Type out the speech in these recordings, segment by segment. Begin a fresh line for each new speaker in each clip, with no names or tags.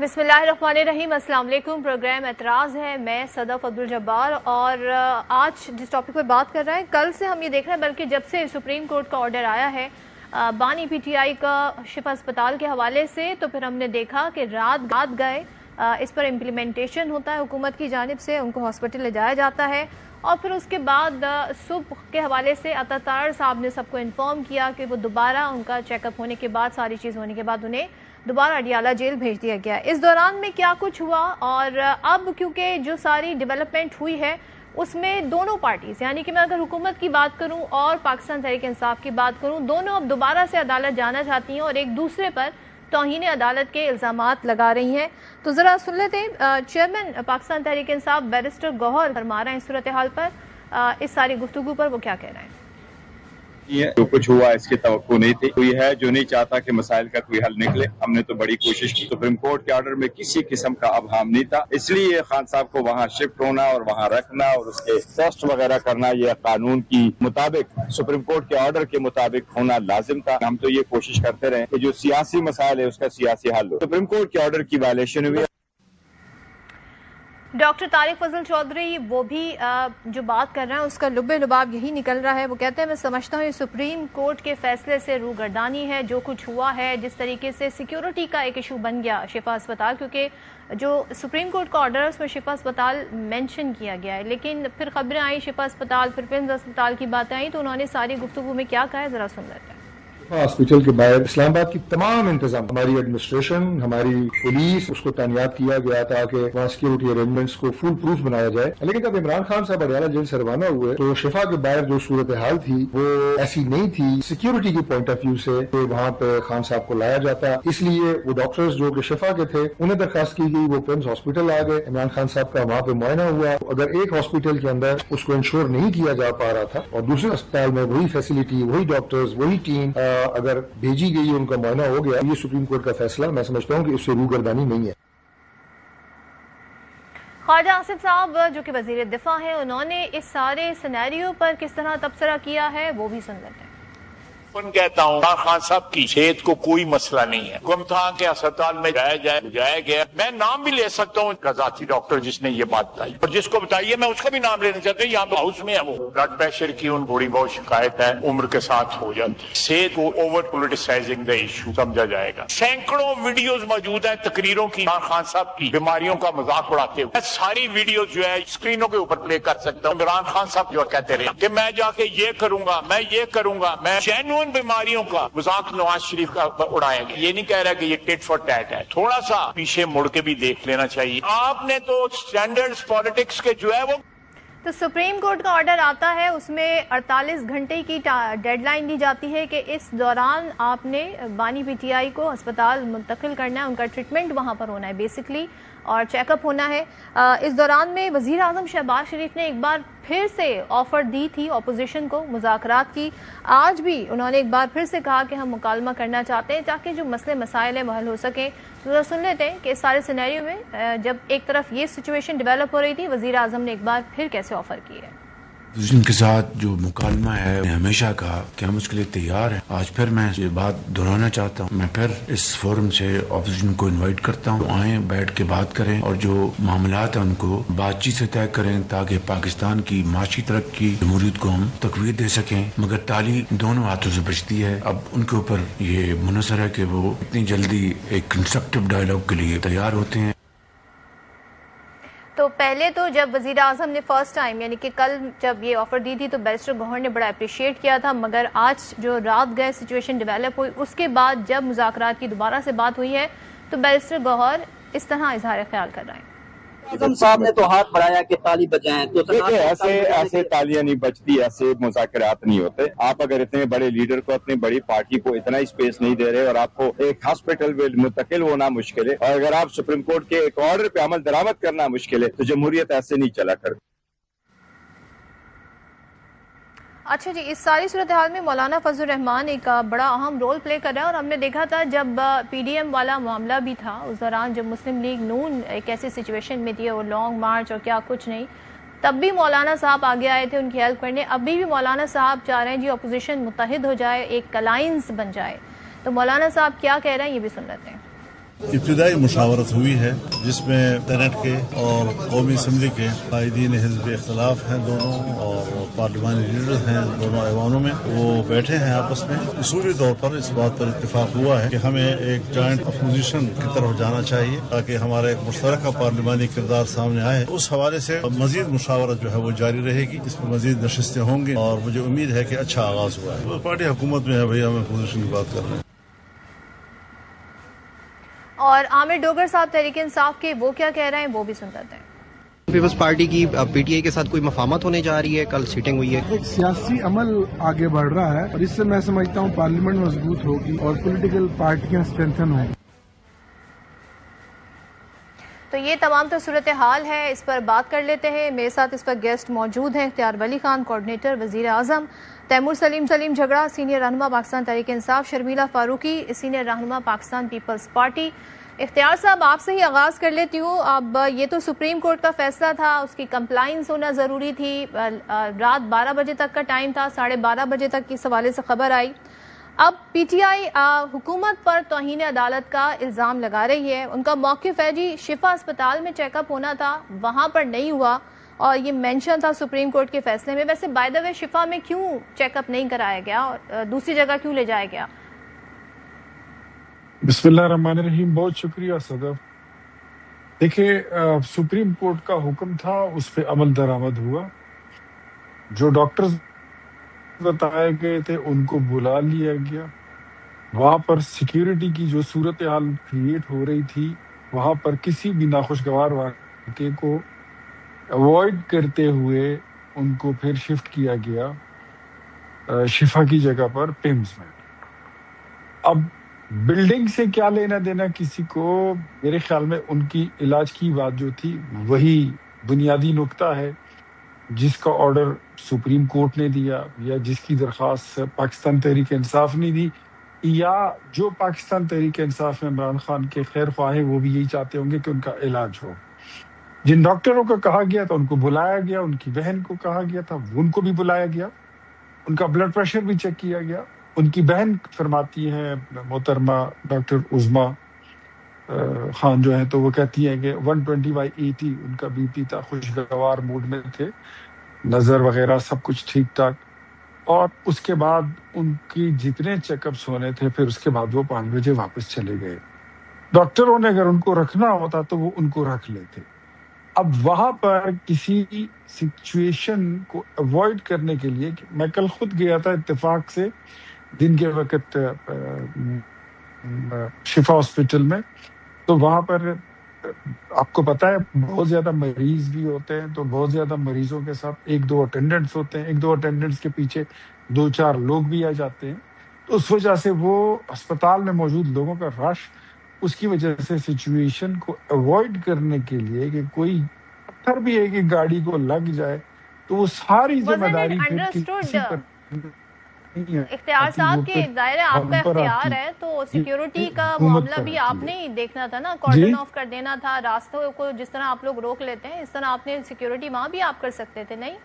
بسم اللہ الرحمن الرحیم۔ السلام علیکم۔ پروگرام اعتراض ہے، میں صدف عبدالجبار، اور آج جس ٹاپک پر بات کر رہے ہیں، کل سے ہم یہ دیکھ رہے ہیں، بلکہ جب سے سپریم کورٹ کا آرڈر آیا ہے بانی پی ٹی آئی کا شفا اسپتال کے حوالے سے، تو پھر ہم نے دیکھا کہ رات گئے اس پر امپلیمنٹیشن ہوتا ہے حکومت کی جانب سے، ان کو ہاسپٹل لے جایا جاتا ہے، اور پھر اس کے بعد صبح کے حوالے سے عطا صاحب نے سب کو انفارم کیا کہ وہ دوبارہ ان کا چیک اپ ہونے کے بعد، ساری چیز ہونے کے بعد انہیں دوبارہ اڈیالہ جیل بھیج دیا گیا۔ اس دوران میں کیا کچھ ہوا، اور اب کیونکہ جو ساری ڈیولپمنٹ ہوئی ہے اس میں دونوں پارٹیز، یعنی کہ میں اگر حکومت کی بات کروں اور پاکستان تحریک انصاف کی بات کروں، دونوں اب دوبارہ سے عدالت جانا چاہتی ہیں اور ایک دوسرے پر توہین عدالت کے الزامات لگا رہی ہیں۔ تو ذرا سن لیتے ہیں چیئرمین پاکستان تحریک انصاف بیرسٹر گوہر فرما رہے ہیں اس صورتحال پر، اس ساری گفتگو پر وہ کیا کہہ رہے ہیں۔
جو کچھ ہوا اس کی توقع نہیں تھی، کوئی ہے جو نہیں چاہتا کہ مسائل کا کوئی حل نکلے۔ ہم نے تو بڑی کوشش کی، سپریم کورٹ کے آرڈر میں کسی قسم کا ابہام نہیں تھا، اس لیے خان صاحب کو وہاں شفٹ ہونا اور وہاں رکھنا اور اس کے ٹیسٹ وغیرہ کرنا یہ قانون کی مطابق، سپریم کورٹ کے آرڈر کے مطابق ہونا لازم تھا۔ ہم تو یہ کوشش کرتے رہے کہ جو سیاسی مسائل ہے اس کا سیاسی حل ہو۔ سپریم کورٹ کے آرڈر کی وائلیشن ہوئی۔
ڈاکٹر طارق فضل چودھری وہ بھی جو بات کر رہے ہیں اس کا لب لباب یہی نکل رہا ہے۔ وہ کہتے ہیں میں سمجھتا ہوں یہ سپریم کورٹ کے فیصلے سے روگردانی ہے، جو کچھ ہوا ہے، جس طریقے سے سیکیورٹی کا ایک ایشو بن گیا شفا اسپتال، کیونکہ جو سپریم کورٹ کا آرڈر ہے اس میں شفا اسپتال مینشن کیا گیا ہے، لیکن پھر خبریں آئیں شفا اسپتال، پھر پنز اسپتال کی باتیں آئیں، تو انہوں نے ساری گفتگو میں کیا کہا ہے، ذرا سن لیتے ہیں۔
ہاسپٹل کے باہر اسلام آباد کی تمام انتظام، ہماری ایڈمنسٹریشن، ہماری پولیس، اس کو تعینات کیا گیا تھا کہ وہاں سیکورٹی ارینجمنٹس کو فل پروف بنایا جائے۔ لیکن جب عمران خان صاحب اڈیالہ جیل سے روانہ ہوئے تو شفا کے باہر جو صورتحال تھی وہ ایسی نہیں تھی سیکورٹی کی پوائنٹ آف ویو سے کہ وہاں پہ خان صاحب کو لایا جاتا، اس لیے وہ ڈاکٹرز جو کہ شفا کے تھے انہیں درخواست کی گئی، وہ پرنس ہاسپٹل آ گئے، عمران خان صاحب کا وہاں پہ معائنہ ہوا۔ اگر ایک ہاسپٹل کے اندر اس کو انشور نہیں کیا جا پا رہا تھا اور دوسرے اسپتال میں وہی فیسلٹی، وہی ڈاکٹرز، وہی ٹیم اگر بھیجی گئی، ان کا معائنہ ہو گیا، یہ سپریم کورٹ کا فیصلہ میں سمجھتا ہوں کہ اس سے روگردانی نہیں ہے۔
خواجہ آصف صاحب جو کہ وزیر دفاع ہیں، انہوں نے اس سارے سینیریو پر کس طرح تبصرہ کیا ہے وہ بھی سن لیتے ہیں۔
کہتا ہوں خان صاحب کی صحت کو کوئی مسئلہ نہیں ہے، حکم تھا کہ اسپتال میں جایا گیا۔ میں نام بھی لے سکتا ہوں کا ذاتی ڈاکٹر جس نے یہ بات بتائی، اور جس کو بتائیے میں اس کا بھی نام لینا چاہتا ہوں، یہاں پہ ہاؤس میں ہے، وہ بلڈ پریشر کی ان تھوڑی بہت شکایت ہے، عمر کے ساتھ ہو جاتی ہے۔ صحت کو اوور پولیٹیسائزنگ دا ایشو سمجھا جائے گا۔ سینکڑوں ویڈیوز موجود ہیں تقریروں کی خان صاحب کی بیماریوں کا مذاق اڑاتے ہوئے، ساری ویڈیوز جو ہے اسکرینوں کے اوپر پلے کر سکتا ہوں۔ عمران خان صاحب جو کہتے رہے کہ میں جا کے یہ کروں گا، میں یہ کروں گا، میں جینوئن بیماریوں کا مذاق نواز شریف کا اڑائیں گے۔ یہ نہیں کہہ رہا کہ یہ ٹٹ فار ٹیٹ ہے، تھوڑا سا پیچھے مڑ کے بھی دیکھ لینا چاہیے۔ آپ نے تو سٹینڈرڈز پالیٹکس کے جو ہے وہ
تو سپریم کورٹ کا آرڈر آتا ہے، اس میں 48 گھنٹے کی ڈیڈ لائن دی جاتی ہے کہ اس دوران آپ نے بانی پی ٹی آئی کو ہسپتال منتقل کرنا ہے، ان کا ٹریٹمنٹ وہاں پر ہونا ہے بیسکلی، اور چیک اپ ہونا ہے۔ اس دوران میں وزیر اعظم شہباز شریف نے ایک بار پھر سے آفر دی تھی اپوزیشن کو مذاکرات کی۔ آج بھی انہوں نے ایک بار پھر سے کہا کہ ہم مکالمہ کرنا چاہتے ہیں تاکہ جو مسئلے مسائل ہیں وہ حل ہو سکیں۔ ذرا سن لیتے ہیں کہ اس سارے سینیریو میں جب ایک طرف یہ سچویشن ڈیولپ ہو رہی تھی، وزیر اعظم نے ایک بار پھر کیسے آفر کی ہے۔
ان کے ساتھ جو مکالمہ ہے، میں ہمیشہ کہا کہ ہم اس کے لیے تیار ہیں۔ آج پھر میں یہ بات دہرانا چاہتا ہوں، میں پھر اس فورم سے اپوزیشن کو انوائٹ کرتا ہوں، آئیں بیٹھ کے بات کریں اور جو معاملات ہیں ان کو بات چیت سے طے کریں تاکہ پاکستان کی معاشی ترقی، جمہوریت کو ہم تقویت دے سکیں۔ مگر تالی دونوں ہاتھوں سے بجتی ہے، اب ان کے اوپر یہ منحصر ہے کہ وہ اتنی جلدی ایک کنسٹرکٹیو ڈائلاگ کے لیے تیار ہوتے ہیں۔
تو پہلے تو جب وزیر اعظم نے فرسٹ ٹائم یعنی کہ کل جب یہ آفر دی تھی تو بیرسٹر گوہر نے بڑا اپریشیٹ کیا تھا، مگر آج جو رات گئے سچویشن ڈیولپ ہوئی اس کے بعد جب مذاکرات کی دوبارہ سے بات ہوئی ہے تو بیرسٹر گوہر اس طرح اظہار خیال کر رہے ہیں۔
اعظم صاحب نے تو ہاتھ بڑھایا کہ تالی بجائیں، تو
ایسے تالیاں نہیں بجتی، ایسے مذاکرات نہیں ہوتے۔ آپ اگر اتنے بڑے لیڈر کو، اتنی بڑی پارٹی کو اتنا اسپیس نہیں دے رہے اور آپ کو ایک ہاسپٹل میں منتقل ہونا مشکل ہے، اور اگر آپ سپریم کورٹ کے ایک آرڈر پہ عمل درآمد کرنا مشکل ہے، تو جمہوریت ایسے نہیں چلا کرتی۔
اچھا جی، اس ساری صورتحال میں مولانا فضل الرحمان ایک بڑا اہم رول پلے کر رہا ہے، اور ہم نے دیکھا تھا جب پی ڈی ایم والا معاملہ بھی تھا اس دوران جب مسلم لیگ نون ایک ایسی سچویشن میں تھی، وہ لانگ مارچ اور کیا کچھ نہیں، تب بھی مولانا صاحب آگے آئے تھے ان کی ہیلپ کرنے۔ ابھی بھی مولانا صاحب چاہ رہے ہیں جی اپوزیشن متحد ہو جائے، ایک الائنس بن جائے، تو مولانا صاحب کیا کہہ رہے ہیں یہ بھی سن لیتے ہیں۔
ابتدائی مشاورت ہوئی ہے جس میں سینٹ کے اور قومی اسمبلی کے قائدین حزب اختلاف ہیں دونوں، اور پارلیمانی لیڈر ہیں دونوں ایوانوں میں، وہ بیٹھے ہیں آپس میں۔ اصولی طور پر اس بات پر اتفاق ہوا ہے کہ ہمیں ایک جوائنٹ اپوزیشن کی طرف جانا چاہیے تاکہ ہمارا ایک مشترکہ پارلیمانی کردار سامنے آئے۔ اس حوالے سے مزید مشاورت جو ہے وہ جاری رہے گی، اس میں مزید نشستیں ہوں گی، اور مجھے امید ہے کہ اچھا آغاز ہوا ہے۔ پارٹی حکومت میں ہے بھائی، ہم اپوزیشن کی بات کر رہے ہیں۔
اور عامر ڈوگر صاحب تحریک انصاف کے وہ کیا کہہ رہے ہیں وہ بھی سن لیتے ہیں۔
پیپلز پارٹی کی پی ٹی آئی کے ساتھ کوئی مفاہمت ہونے جا رہی ہے، کل سیٹنگ ہوئی ہے۔
ایک سیاسی عمل آگے بڑھ رہا ہے اور اس سے میں سمجھتا ہوں پارلیمنٹ مضبوط ہوگی اور پولیٹیکل پارٹیاں اسٹرینتھن ہوں گی۔
تو یہ تمام تو صورتحال ہے، اس پر بات کر لیتے ہیں۔ میرے ساتھ اس پر گیسٹ موجود ہیں، اختیار ولی خان کوآرڈینیٹر وزیر اعظم، تیمور سلیم جھگڑا سینئر رہنما پاکستان تحریک انصاف، شرمیلا فاروقی سینئر رہنما پاکستان پیپلز پارٹی۔ اختیار صاحب آپ سے ہی آغاز کر لیتی ہوں۔ اب یہ تو سپریم کورٹ کا فیصلہ تھا، اس کی کمپلائنس ہونا ضروری تھی، رات 12 بجے تک کا ٹائم تھا، 12:30 بجے تک کی حوالے سے خبر آئی۔ اب پی ٹی آئی حکومت پر توہین عدالت کا الزام لگا رہی ہے، ان کا موقف ہے جی شفا اسپتال میں چیک اپ ہونا تھا، وہاں پر نہیں ہوا، اور یہ مینشن تھا سپریم کورٹ کے فیصلے میں۔ ویسے بائی دا وے شفا میں کیوں چیک اپ نہیں کرایا گیا اور دوسری جگہ کیوں لے جایا گیا؟
بسم اللہ الرحمن الرحیم، بہت شکریہ صدف۔ دیکھیے، سپریم کورٹ کا حکم تھا، اس پہ عمل درآمد ہوا۔ جو ڈاکٹرز بتائے گئے تھے ان کو بلا لیا گیا، وہاں پر سیکیورٹی کی جو صورتحال کریٹ ہو رہی تھی، وہاں پر کسی بھی ناخوشگوار واقعے کو اوائڈ کرتے ہوئے ان کو پھر شفٹ کیا گیا شفا کی جگہ پر پیمز میں۔ اب بلڈنگ سے کیا لینا دینا کسی کو، میرے خیال میں ان کی علاج کی بات جو تھی وہی بنیادی نقطہ ہے جس کا آرڈر سپریم کورٹ نے دیا، یا جس کی درخواست پاکستان تحریک انصاف نے دی، یا جو پاکستان تحریک انصاف میں عمران خان کے خیر خواہ ہیں وہ بھی یہی چاہتے ہوں گے کہ ان کا علاج ہو۔ جن ڈاکٹروں کو کہا گیا تھا ان کو بلایا گیا، ان کی بہن کو کہا گیا تھا ان کو بھی بلایا گیا، ان کا بلڈ پریشر بھی چیک کیا گیا۔ ان کی بہن فرماتی ہیں محترمہ ڈاکٹر عظما خان جو ہیں، تو وہ کہتی ہیں کہ 120/80 ان کا بی پی تھا، خوشگوار موڈ میں تھے، نظر وغیرہ سب کچھ ٹھیک ٹھاک، اور اس کے بعد ان کی جتنے چیک اپس ہونے تھے پھر اس کے بعد وہ 5 بجے واپس چلے گئے۔ ڈاکٹروں نے اگر ان کو رکھنا ہوتا تو وہ ان کو رکھ لیتے۔ اب وہاں پر کسی سچویشن کو اوائڈ کرنے کے لیے، میں کل خود گیا تھا اتفاق سے دن کے وقت شفا ہاسپٹل میں، تو وہاں پر آپ کو پتہ ہے بہت زیادہ مریض بھی ہوتے ہیں، تو بہت زیادہ مریضوں کے ساتھ 1-2 اٹینڈنٹس ہوتے ہیں، 1-2 اٹینڈنٹس کے پیچھے 2-4 لوگ بھی آ جاتے ہیں، تو اس وجہ سے وہ اسپتال میں موجود لوگوں کا رش، اس کی وجہ سے سچویشن کو اوائڈ کرنے کے لیے کہ کوئی پتھر بھی ہے کہ گاڑی کو لگ جائے تو وہ ساری ذمہ داری پھر کسی پر نہیں ہے۔
اختیار صاحب کے دائرے آپ کا اختیار ہے، تو سیکیورٹی کا معاملہ بھی آپ نے ہی دیکھنا تھا نا، کارڈن آف کر دینا تھا راستوں کو، جس طرح آپ لوگ روک لیتے ہیں اس طرح آپ نے سیکیورٹی وہاں بھی آپ کر سکتے تھے، نہیں؟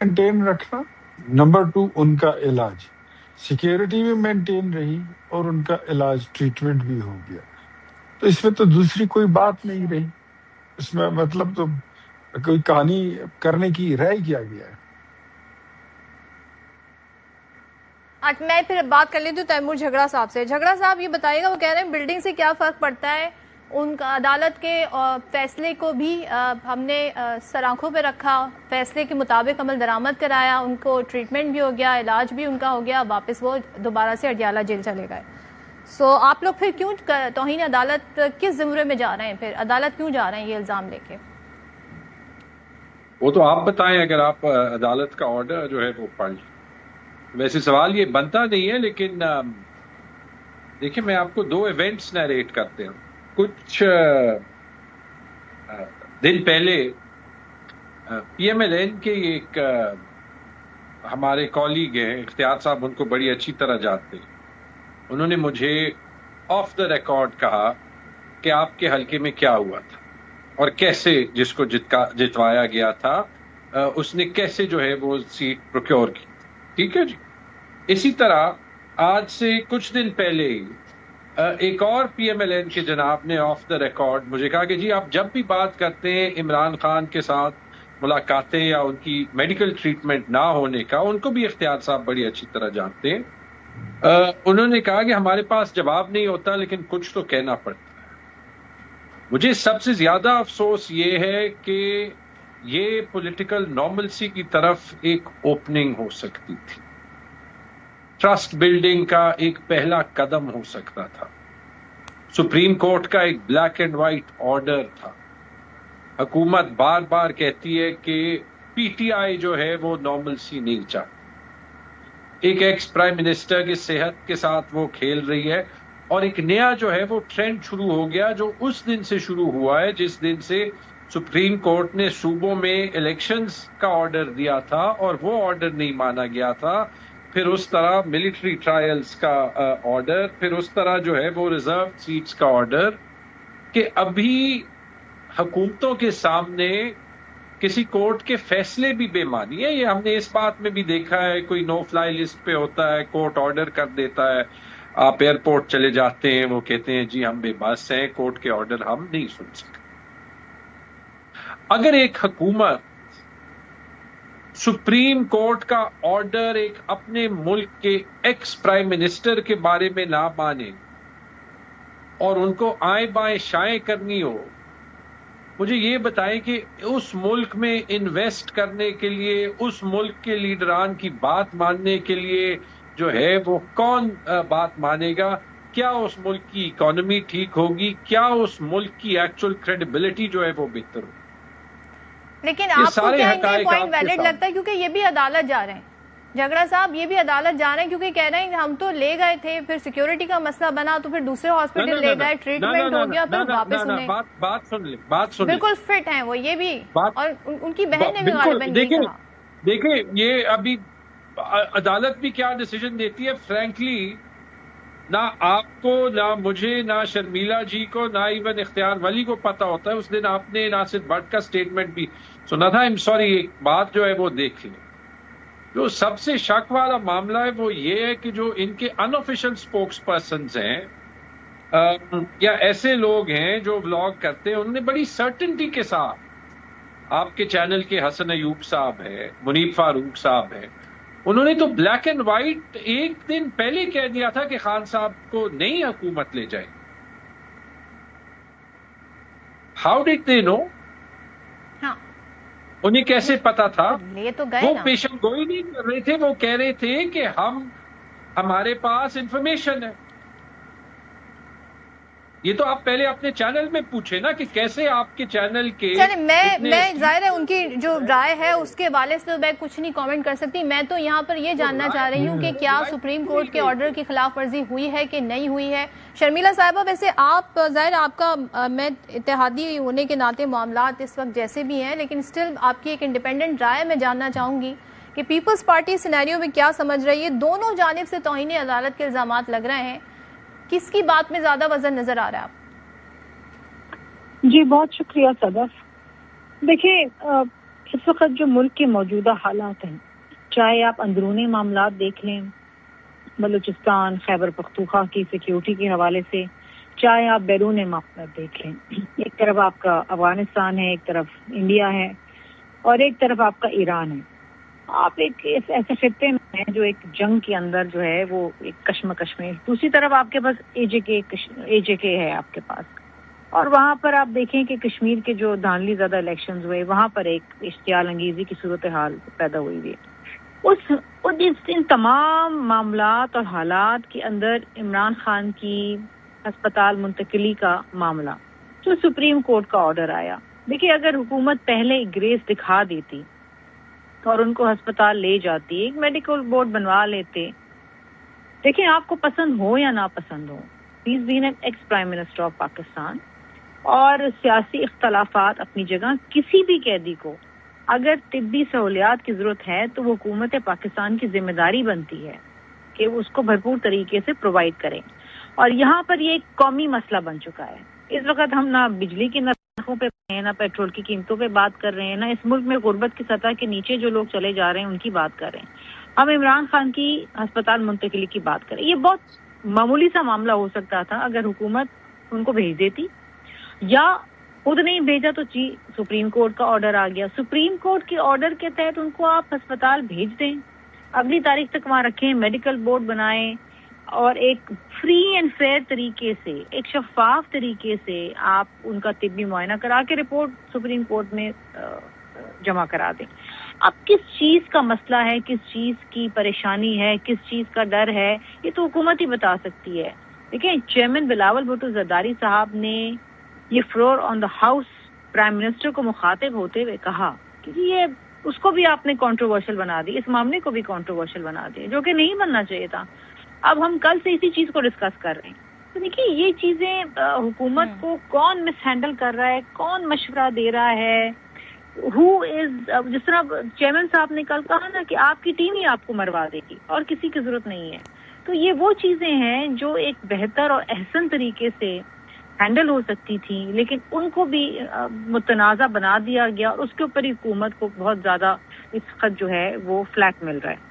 مینٹین رکھنا، نمبر 2 ان کا علاج، سیکیورٹی بھی مینٹین رہی اور ان کا علاج ٹریٹمنٹ بھی ہو گیا، تو اس میں تو دوسری کوئی بات نہیں رہی، اس میں مطلب تو کوئی کہانی کرنے کی رہ کیا گیا ہے۔
آج میں پھر بات کر لیتی ہوں تیمور جھگڑا صاحب سے۔ جھگڑا صاحب یہ بتائیے گا، وہ کہہ رہے ہیں بلڈنگ سے کیا فرق پڑتا ہے، ان کا عدالت کے فیصلے کو بھی ہم نے سرآنکھوں پہ رکھا، فیصلے کے مطابق عمل درآمد کرایا، ان کو ٹریٹمنٹ بھی ہو گیا، علاج بھی ان کا ہو گیا، واپس وہ دوبارہ سے اڈیالہ جیل چلے گئے۔ سو آپ لوگ پھر کیوں توہین عدالت کس زمرے میں جا رہے ہیں، پھر عدالت کیوں جا رہے ہیں یہ الزام لے کے؟
وہ تو آپ بتائیں، اگر آپ عدالت کا آرڈر جو ہے وہ پڑھ لیں۔ ویسے سوال یہ بنتا نہیں ہے، لیکن دیکھیں میں آپ کو 2 ایونٹس نیریٹ کرتے ہوں۔ کچھ دن پہلے پی ایم ایل این کے ایک ہمارے کالیگ ہیں، اختیار صاحب ان کو بڑی اچھی طرح جانتے ہیں، انہوں نے مجھے آف دا ریکارڈ کہا کہ آپ کے حلقے میں کیا ہوا تھا اور کیسے جس کو جتوایا گیا تھا اس نے کیسے جو ہے وہ سیٹ پروکیور کی، ٹھیک ہے جی۔ اسی طرح آج سے کچھ دن پہلے ایک اور پی ایم ایل این کے جناب نے آف دا ریکارڈ مجھے کہا کہ جی آپ جب بھی بات کرتے ہیں عمران خان کے ساتھ ملاقاتیں یا ان کی میڈیکل ٹریٹمنٹ نہ ہونے کا، ان کو بھی اختیار صاحب بڑی اچھی طرح جانتے ہیں، انہوں نے کہا کہ ہمارے پاس جواب نہیں ہوتا لیکن کچھ تو کہنا پڑتا ہے۔ مجھے سب سے زیادہ افسوس یہ ہے کہ یہ پولیٹیکل نارملسی کی طرف ایک اوپننگ ہو سکتی تھی، ٹرسٹ بلڈنگ کا ایک پہلا قدم ہو سکتا تھا، سپریم کورٹ کا ایک بلیک اینڈ وائٹ آرڈر تھا۔ حکومت بار بار کہتی ہے کہ پی ٹی آئی جو ہے وہ نارملسی نہیں چاہتی، ایک ایکس پرائم منسٹر کی صحت کے ساتھ وہ کھیل رہی ہے، اور ایک نیا جو ہے وہ ٹرینڈ شروع ہو گیا جو اس دن سے شروع ہوا ہے جس دن سے سپریم کورٹ نے صوبوں میں الیکشنز کا آرڈر دیا تھا اور وہ آرڈر نہیں مانا گیا تھا، پھر اس طرح ملٹری ٹرائلز کا آرڈر، پھر اس طرح جو ہے وہ ریزرو سیٹس کا آرڈر، کہ ابھی حکومتوں کے سامنے کسی کورٹ کے فیصلے بھی بے معنی ہے۔ یہ ہم نے اس بات میں بھی دیکھا ہے، کوئی نو فلائی لسٹ پہ ہوتا ہے، کورٹ آرڈر کر دیتا ہے، آپ ایئرپورٹ چلے جاتے ہیں، وہ کہتے ہیں جی ہم بے بس ہیں، کورٹ کے آرڈر ہم نہیں سن سکتے۔ اگر ایک حکومت سپریم کورٹ کا آرڈر ایک اپنے ملک کے ایکس پرائم منسٹر کے بارے میں نہ مانے اور ان کو آئیں بائیں شائیں کرنی ہو، مجھے یہ بتائیں کہ اس ملک میں انویسٹ کرنے کے لیے، اس ملک کے لیڈران کی بات ماننے کے لیے جو ہے وہ کون بات مانے گا؟ کیا اس ملک کی اکانومی ٹھیک ہوگی؟ کیا اس ملک کی ایکچوئل کریڈیبلٹی جو ہے وہ بہتر ہوگی؟
لیکن آپ کو کیا یہ پوائنٹ ویلڈ لگتا ہے؟ کیونکہ یہ بھی عدالت جا رہے ہیں جھگڑا صاحب، یہ بھی عدالت جا رہے ہیں کیونکہ کہہ رہے ہیں کہ ہم تو لے گئے تھے، پھر سیکیورٹی کا مسئلہ بنا تو پھر دوسرے ہاسپٹل لے گئے، ٹریٹمنٹ ہو گیا، پھر واپس انہیں
بات سن لیں، بات سن لیں،
بالکل فٹ ہیں وہ، یہ بھی، اور ان کی بہن نے بھی غالباً یہی کہا۔
دیکھیں یہ ابھی عدالت بھی کیا ڈیسیجن دیتی ہے، فرینکلی نہ آپ کو، نہ مجھے، نہ شرمیلا جی کو، نہ ایون اختیار ولی کو پتا ہوتا ہے۔ اس دن آپ نے ناصر بٹ کا سٹیٹمنٹ بھی سنا تھا۔ ایک بات جو ہے وہ دیکھ لیں، جو سب سے شک والا معاملہ ہے وہ یہ ہے کہ جو ان کے ان آفیشل اسپوکس پرسنز ہیں یا ایسے لوگ ہیں جو ولاگ کرتے ہیں، انہوں نے بڑی سرٹنٹی کے ساتھ، آپ کے چینل کے حسن ایوب صاحب ہے، منیب فاروق صاحب ہے، انہوں نے تو بلیک اینڈ وائٹ ایک دن پہلے کہہ دیا تھا کہ خان صاحب کو نئی حکومت لے جائے۔ ہاؤ ڈڈ دے نو؟ انہیں کیسے پتا تھا؟ وہ پیشن گوئی نہیں کر رہے تھے، وہ کہہ رہے تھے کہ ہمارے پاس انفارمیشن ہے۔ یہ تو آپ پہلے اپنے چینل میں پوچھے نا کہ کیسے آپ کے چینل کے،
میں ظاہر ہے ان کی جو رائے ہے اس کے حوالے سے میں کچھ نہیں کامنٹ کر سکتی۔ میں تو یہاں پر یہ جاننا چاہ رہی ہوں کہ کیا سپریم کورٹ کے آرڈر کی خلاف ورزی ہوئی ہے کہ نہیں ہوئی ہے۔ شرمیلا صاحبہ، ویسے آپ ظاہر آپ کا، میں اتحادی ہونے کے ناطے معاملات اس وقت جیسے بھی ہیں، لیکن اسٹل آپ کی ایک انڈیپینڈنٹ رائے میں جاننا چاہوں گی کہ پیپلز پارٹی سینیریو میں کیا سمجھ رہی ہے؟ دونوں جانب سے توہین عدالت کے الزامات لگ رہے ہیں، کس کی بات میں زیادہ وزن نظر آ رہا ہے آپ؟
جی بہت شکریہ صدف۔ دیکھیں اس وقت جو ملک کے موجودہ حالات ہیں، چاہے آپ اندرونی معاملات دیکھ لیں، بلوچستان، خیبر پختونخوا کی سیکیورٹی کے حوالے سے، چاہے آپ بیرون معاملات دیکھ لیں، ایک طرف آپ کا افغانستان ہے، ایک طرف انڈیا ہے، اور ایک طرف آپ کا ایران ہے۔ آپ ایک ایسے خطے میں ہیں جو ایک جنگ کے اندر جو ہے وہ ایک کشمکش میں، دوسری طرف آپ کے پاس اے جے کے ہے آپ کے پاس، اور وہاں پر آپ دیکھیں کہ کشمیر کے جو دھاندلی زدہ الیکشنز ہوئے، وہاں پر ایک اشتعال انگیزی کی صورتحال پیدا ہوئی ہے۔ ان تمام معاملات اور حالات کے اندر عمران خان کی ہسپتال منتقلی کا معاملہ، جو سپریم کورٹ کا آرڈر آیا، دیکھیں اگر حکومت پہلے گریس دکھا دیتی اور ان کو ہسپتال لے جاتی، ایک میڈیکل بورڈ بنوا لیتے، دیکھیں آپ کو پسند ہو یا نہ پسند ہو، he is been ex prime minister of Pakistan, اور سیاسی اختلافات اپنی جگہ، کسی بھی قیدی کو اگر طبی سہولیات کی ضرورت ہے تو وہ حکومت پاکستان کی ذمہ داری بنتی ہے کہ وہ اس کو بھرپور طریقے سے پرووائڈ کریں۔ اور یہاں پر یہ ایک قومی مسئلہ بن چکا ہے۔ اس وقت ہم نہ بجلی کی نرخوں پہ ہیں، نہ پیٹرول کی قیمتوں پہ بات کر رہے ہیں، نہ اس ملک میں غربت کی سطح کے نیچے جو لوگ چلے جا رہے ہیں ان کی بات کر رہے ہیں۔ ہم عمران خان کی ہسپتال منتقلی کی بات کریں. یہ بہت معمولی سا معاملہ ہو سکتا تھا اگر حکومت ان کو بھیج دیتی, یا خود نہیں بھیجا تو سپریم کورٹ کا آرڈر آ گیا. سپریم کورٹ کے آرڈر کے تحت ان کو آپ ہسپتال بھیج دیں, اگلی تاریخ تک وہاں رکھیں, میڈیکل بورڈ بنائیں, اور ایک فری اینڈ فیئر طریقے سے, ایک شفاف طریقے سے آپ ان کا طبی معائنہ کرا کے رپورٹ سپریم کورٹ میں جمع کرا دیں. اب کس چیز کا مسئلہ ہے, کس چیز کی پریشانی ہے, کس چیز کا ڈر ہے, یہ تو حکومت ہی بتا سکتی ہے. دیکھیں, چیئرمین بلاول بھٹو زرداری صاحب نے یہ floor on the house prime minister کو مخاطب ہوتے ہوئے کہا کہ یہ اس کو بھی آپ نے کنٹروورشل بنا دی, اس معاملے کو بھی کنٹروورشل بنا دیا, جو کہ نہیں بننا چاہیے تھا. اب ہم کل سے اسی چیز کو ڈسکس کر رہے ہیں. تو دیکھیے, یہ چیزیں حکومت کو کون مس ہینڈل کر رہا ہے, کون مشورہ دے رہا ہے, جس طرح چیئرمین صاحب نے کل کہا نا کہ آپ کی ٹیم ہی آپ کو مروا دے گی اور کسی کی ضرورت نہیں ہے. تو یہ وہ چیزیں ہیں جو ایک بہتر اور احسن طریقے سے ہینڈل ہو سکتی تھی, لیکن ان کو بھی متنازع بنا دیا گیا, اور اس کے اوپر حکومت کو بہت زیادہ اس وقت جو ہے وہ فلیٹ مل رہا ہے.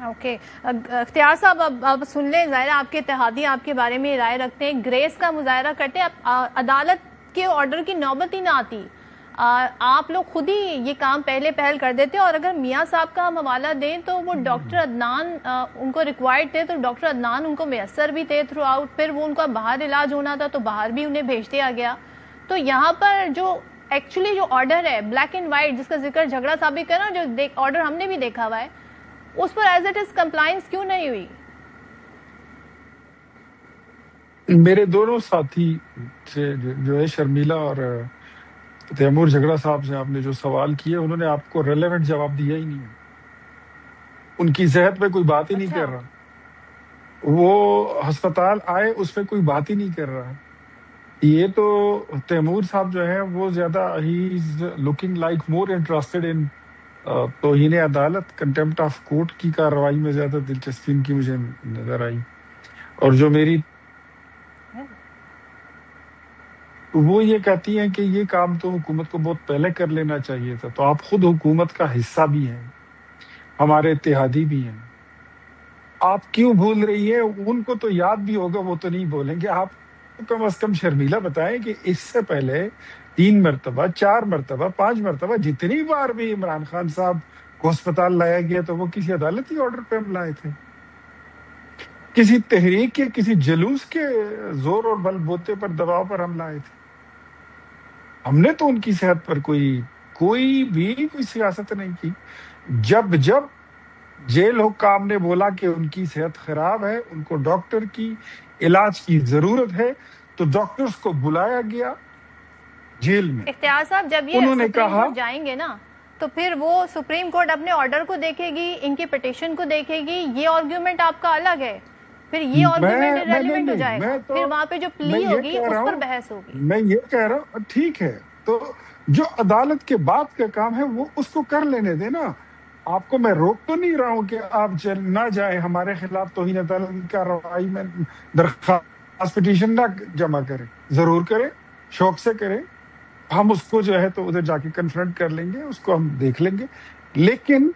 اوکے, اختیار صاحب اب سن لیں, ظاہر آپ کے اتحادی آپ کے بارے میں رائے رکھتے ہیں, گریس کا مظاہرہ کرتے ہیں, عدالت کے آرڈر کی نوبت ہی نہ آتی, آپ لوگ خود ہی یہ کام پہل کر دیتے. اور اگر میاں صاحب کا ہم حوالہ دیں تو وہ ڈاکٹر عدنان ان کو ریکوائرڈ تھے, تو ڈاکٹر عدنان ان کو میسر بھی تھے تھرو آؤٹ. پھر وہ ان کا باہر علاج ہونا تھا تو باہر بھی انہیں بھیج دیا گیا. تو یہاں پر جو ایکچولی جو آرڈر ہے بلیک اینڈ وائٹ, جس کا ذکر جھگڑا صاحب بھی کر رہا, جو آرڈر ہم نے بھی دیکھا ہوا ہے, اس پر ایز اٹ از کمپلائنس کیوں نہیں ہوئی؟
میرے دونوں ساتھی سے جو ہے شرمیلا اور تیمور جھگڑا صاحب سے آپ نے جو سوال کیے, انہوں نے آپ کو ریلیونٹ جواب دیا ہی نہیں ہے. ان کی صحت پہ کوئی بات ہی نہیں کر رہا, وہ ہسپتال آئے اس پہ کوئی بات ہی نہیں کر رہا. یہ تو تیمور صاحب جو ہے وہ زیادہ he is looking like more interested in توہین عدالت, کنٹمپٹ آف کورٹ کی کارروائی میں زیادہ دلچسپی ان کی مجھے نظر آئی. اور جو میری وہ یہ کہتی ہیں کہ یہ کام تو حکومت کو بہت پہلے کر لینا چاہیے تھا. تو آپ خود حکومت کا حصہ بھی ہیں, ہمارے اتحادی بھی ہیں, آپ کیوں بھول رہی ہے؟ ان کو تو یاد بھی ہوگا, وہ تو نہیں بولیں گے. آپ کم از کم شرمیلا بتائیں کہ اس سے پہلے 3 مرتبہ 4 مرتبہ 5 مرتبہ جتنی بار بھی عمران خان صاحب کو ہسپتال لایا گیا تو وہ کسی عدالتی آرڈر پہ ہم لائے تھے, کسی تحریک کے کسی جلوس کے زور اور بل بوتے پر دباؤ پر ہم لائے تھے. ہم نے تو ان کی صحت پر کوئی سیاست نہیں کی. جب جیل حکام نے بولا کہ ان کی صحت خراب ہے, ان کو ڈاکٹر کی علاج کی ضرورت ہے, تو ڈاکٹرز کو بلایا گیا جیل میں.
اختیار صاحب, جب یہ سپریم کورٹ جائیں گے نا تو پھر وہ سپریم کورٹ اپنے آرڈر کو دیکھے گی, ان کی پٹیشن کو دیکھے گی, یہ آرگیومنٹ آپ کا الگ ہے, پھر یہ آرگیومنٹ ریلیونٹ ہو جائے گا, پھر وہاں پہ جو پلی ہوگی اس پر بحث ہوگی.
میں یہ کہہ رہا ہوں ٹھیک ہے, تو جو عدالت کے بعد کا کام ہے وہ اس کو کر لینے دیں نا. آپ کو میں روک تو نہیں رہا ہوں کہ آپ نہ جائیں ہمارے خلاف توہین عدالت کی کارروائی میں درخواست پٹیشن نہ جمع کریں, ضرور کریں, شوق سے کریں. ہم اس کو جو ہے تو ادھر جا کے کنفرنٹ کر لیں گے, اس کو ہم دیکھ لیں گے. لیکن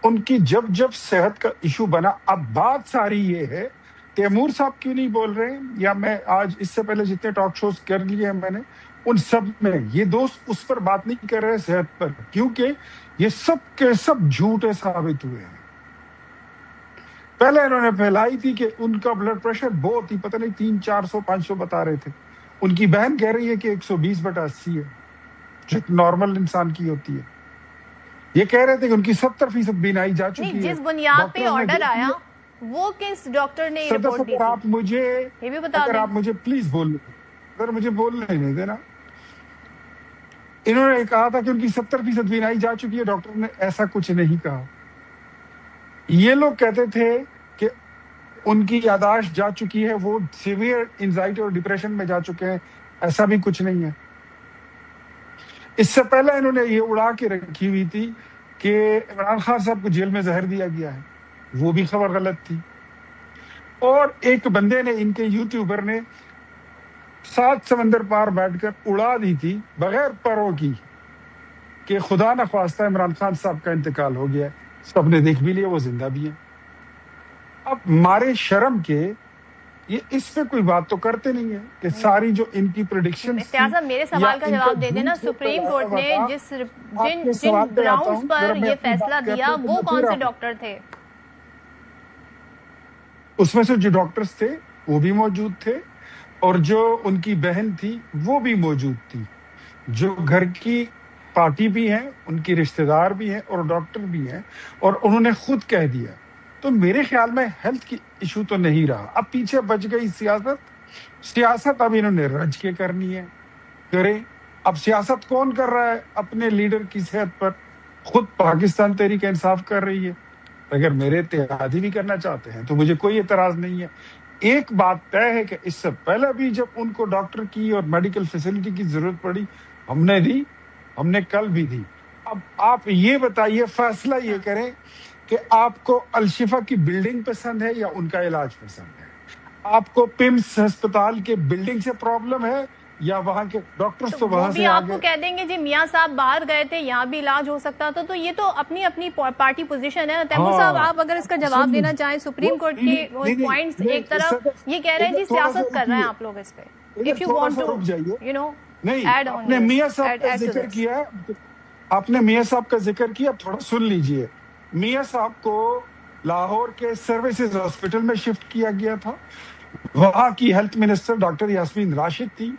ان کی جب صحت کا ایشو بنا, اب بات ساری یہ ہے تیمور صاحب کیوں نہیں بول رہے, یا میں آج اس سے پہلے جتنے ٹاک شوز کر لیے ہیں میں نے ان سب میں یہ دوست اس پر بات نہیں کر رہے صحت پر, کیونکہ یہ سب کے سب جھوٹے ثابت ہوئے ہیں. پہلے انہوں نے پھیلائی تھی کہ ان کا بلڈ پریشر بہت ہی پتہ نہیں 300 400 500 بتا رہے تھے. ان کی بہن کہہ رہی ہے کہ 120/80 ہے, جو نارمل انسان کی ہوتی ہے. یہ کہہ رہے تھے کہ ان کی 70% بینائی جا چکی ہے.
جس بنیاد پہ آرڈر آیا وہ کس ڈاکٹر نے رپورٹ دی تھی؟
اگر آپ مجھے پلیز بولنے نہیں دینا. انہوں نے کہا تھا کہ ان کی 70% بینائی جا چکی ہے, ڈاکٹر نے ایسا کچھ نہیں کہا. یہ لوگ کہتے تھے کہ ان کی یاداشت جا چکی ہے, وہ سیویئر انزائٹی اور ڈپریشن میں جا چکے ہیں, ایسا بھی کچھ نہیں ہے. اس سے پہلے انہوں نے یہ اڑا کے رکھی ہوئی تھی کہ عمران خان صاحب کو جیل میں زہر دیا گیا ہے, وہ بھی خبر غلط تھی. اور ایک بندے نے, ان کے یوٹیوبر نے 7 سمندر پار بیٹھ کر اڑا دی تھی بغیر پروں کی کہ خدا نخواستہ عمران خان صاحب کا انتقال ہو گیا ہے. سب نے دیکھ بھی لیا وہ زندہ بھی ہیں. اب مارے شرم کے یہ اس پہ کوئی بات تو کرتے نہیں ہے کہ ساری جو ان کی پریڈکشن.
صاحب میرے سوال کا جواب دے دینا. سپریم کورٹ نے جن گراؤنڈز پر یہ فیصلہ دیا وہ کون سے ڈاکٹر تھے؟
اس میں سے جو ڈاکٹرز تھے وہ بھی موجود تھے اور جو ان کی بہن تھی وہ بھی موجود تھی, جو گھر کی پارٹی بھی ہیں, ان کی رشتہ دار بھی ہیں اور ڈاکٹر بھی ہیں, اور انہوں نے خود کہہ دیا. تو میرے خیال میں ہیلتھ کی ایشو تو نہیں رہا. اب پیچھے بچ گئی سیاست اب انہوں نے رج کے کرنی ہے, کریں. اب سیاست کون کر رہا ہے اپنے لیڈر کی صحت پر؟ خود پاکستان تحریک انصاف کر رہی ہے. اگر میرے اتحادی بھی کرنا چاہتے ہیں تو مجھے کوئی اعتراض نہیں ہے. ایک بات طے ہے کہ اس سے پہلے بھی جب ان کو ڈاکٹر کی اور میڈیکل فیسلٹی کی ضرورت پڑی ہم نے دی, ہم نے کل بھی دی. اب آپ یہ بتائیے, فیصلہ یہ کریں کہ آپ کو الشفا کی بلڈنگ پسند ہے یا ان کا علاج پسند ہے. آپ کو پمس ہسپتال کے بلڈنگ سے پرابلم ہے یا وہاں کے ڈاکٹرز تو وہاں سے
آپ کو کہہ دیں گے جی میاں صاحب باہر گئے تھے یہاں بھی علاج ہو سکتا تھا. تو یہ تو اپنی اپنی پارٹی پوزیشن ہے. تیمور صاحب آپ اگر اس کا جواب دینا چاہیں, سپریم کورٹ کے پوائنٹس ایک طرف یہ کہہ رہے ہیں جی سیاست کر رہے ہیں آپ لوگ اس پہ. If you want to, add on
آپ نے میاں صاحب کا ذکر کیا ہے, آپ نے میاں صاحب کا ذکر کیا, اب تھوڑا سن لیجئے. میاں صاحب کو لاہور کے سروسز ہاسپٹل میں شفٹ کیا گیا تھا. وہاں کی health minister doctor Yasmin Rashid تھی.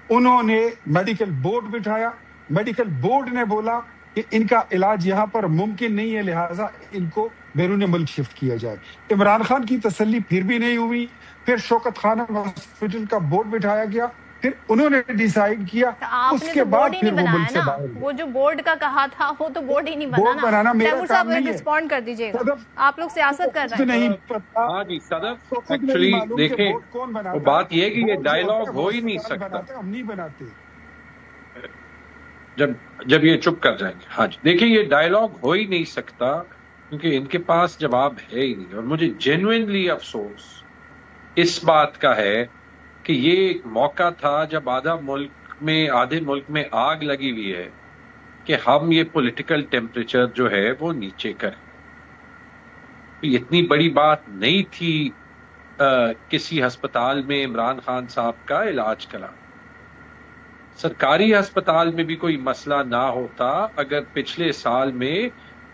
انہوں نے میڈیکل بورڈ بٹھایا. میڈیکل بورڈ نے بولا کہ ان کا علاج یہاں پر ممکن نہیں ہے, لہٰذا ان کو بیرون ملک شفٹ کیا جائے. عمران خان کی تسلی پھر بھی نہیں ہوئی. پھر شوکت خانم ہاسپٹل کا بورڈ بٹھایا گیا. پھر انہوں نے ڈیسائیڈ کیا, اس کے بعد پھر وہ ملک سے باہر.
وہ جو بورڈ کا کہا تھا وہ تو بورڈ ہی نہیں بنانا. تیمور صاحب رسپونڈ کر دیجیے گا, آپ لوگ سیاست کر رہے ہیں.
ہاں جی صدف, ایکچولی دیکھیں بات یہ ہے کہ یہ ڈائیلاگ ہو ہی نہیں سکتا.
ہم نہیں بناتے
جب یہ چپ کر جائیں گے. ہاں جی دیکھیں یہ ڈائیلاگ ہو ہی نہیں سکتا کیونکہ ان کے پاس جواب ہے ہی نہیں. اور مجھے جینوئنلی افسوس اس بات کا ہے کہ یہ ایک موقع تھا جب آدھے ملک میں آگ لگی ہوئی ہے کہ ہم یہ پولیٹیکل ٹیمپریچر جو ہے وہ نیچے کریں. اتنی بڑی بات نہیں تھی کسی ہسپتال میں عمران خان صاحب کا علاج کرا. سرکاری ہسپتال میں بھی کوئی مسئلہ نہ ہوتا اگر پچھلے سال میں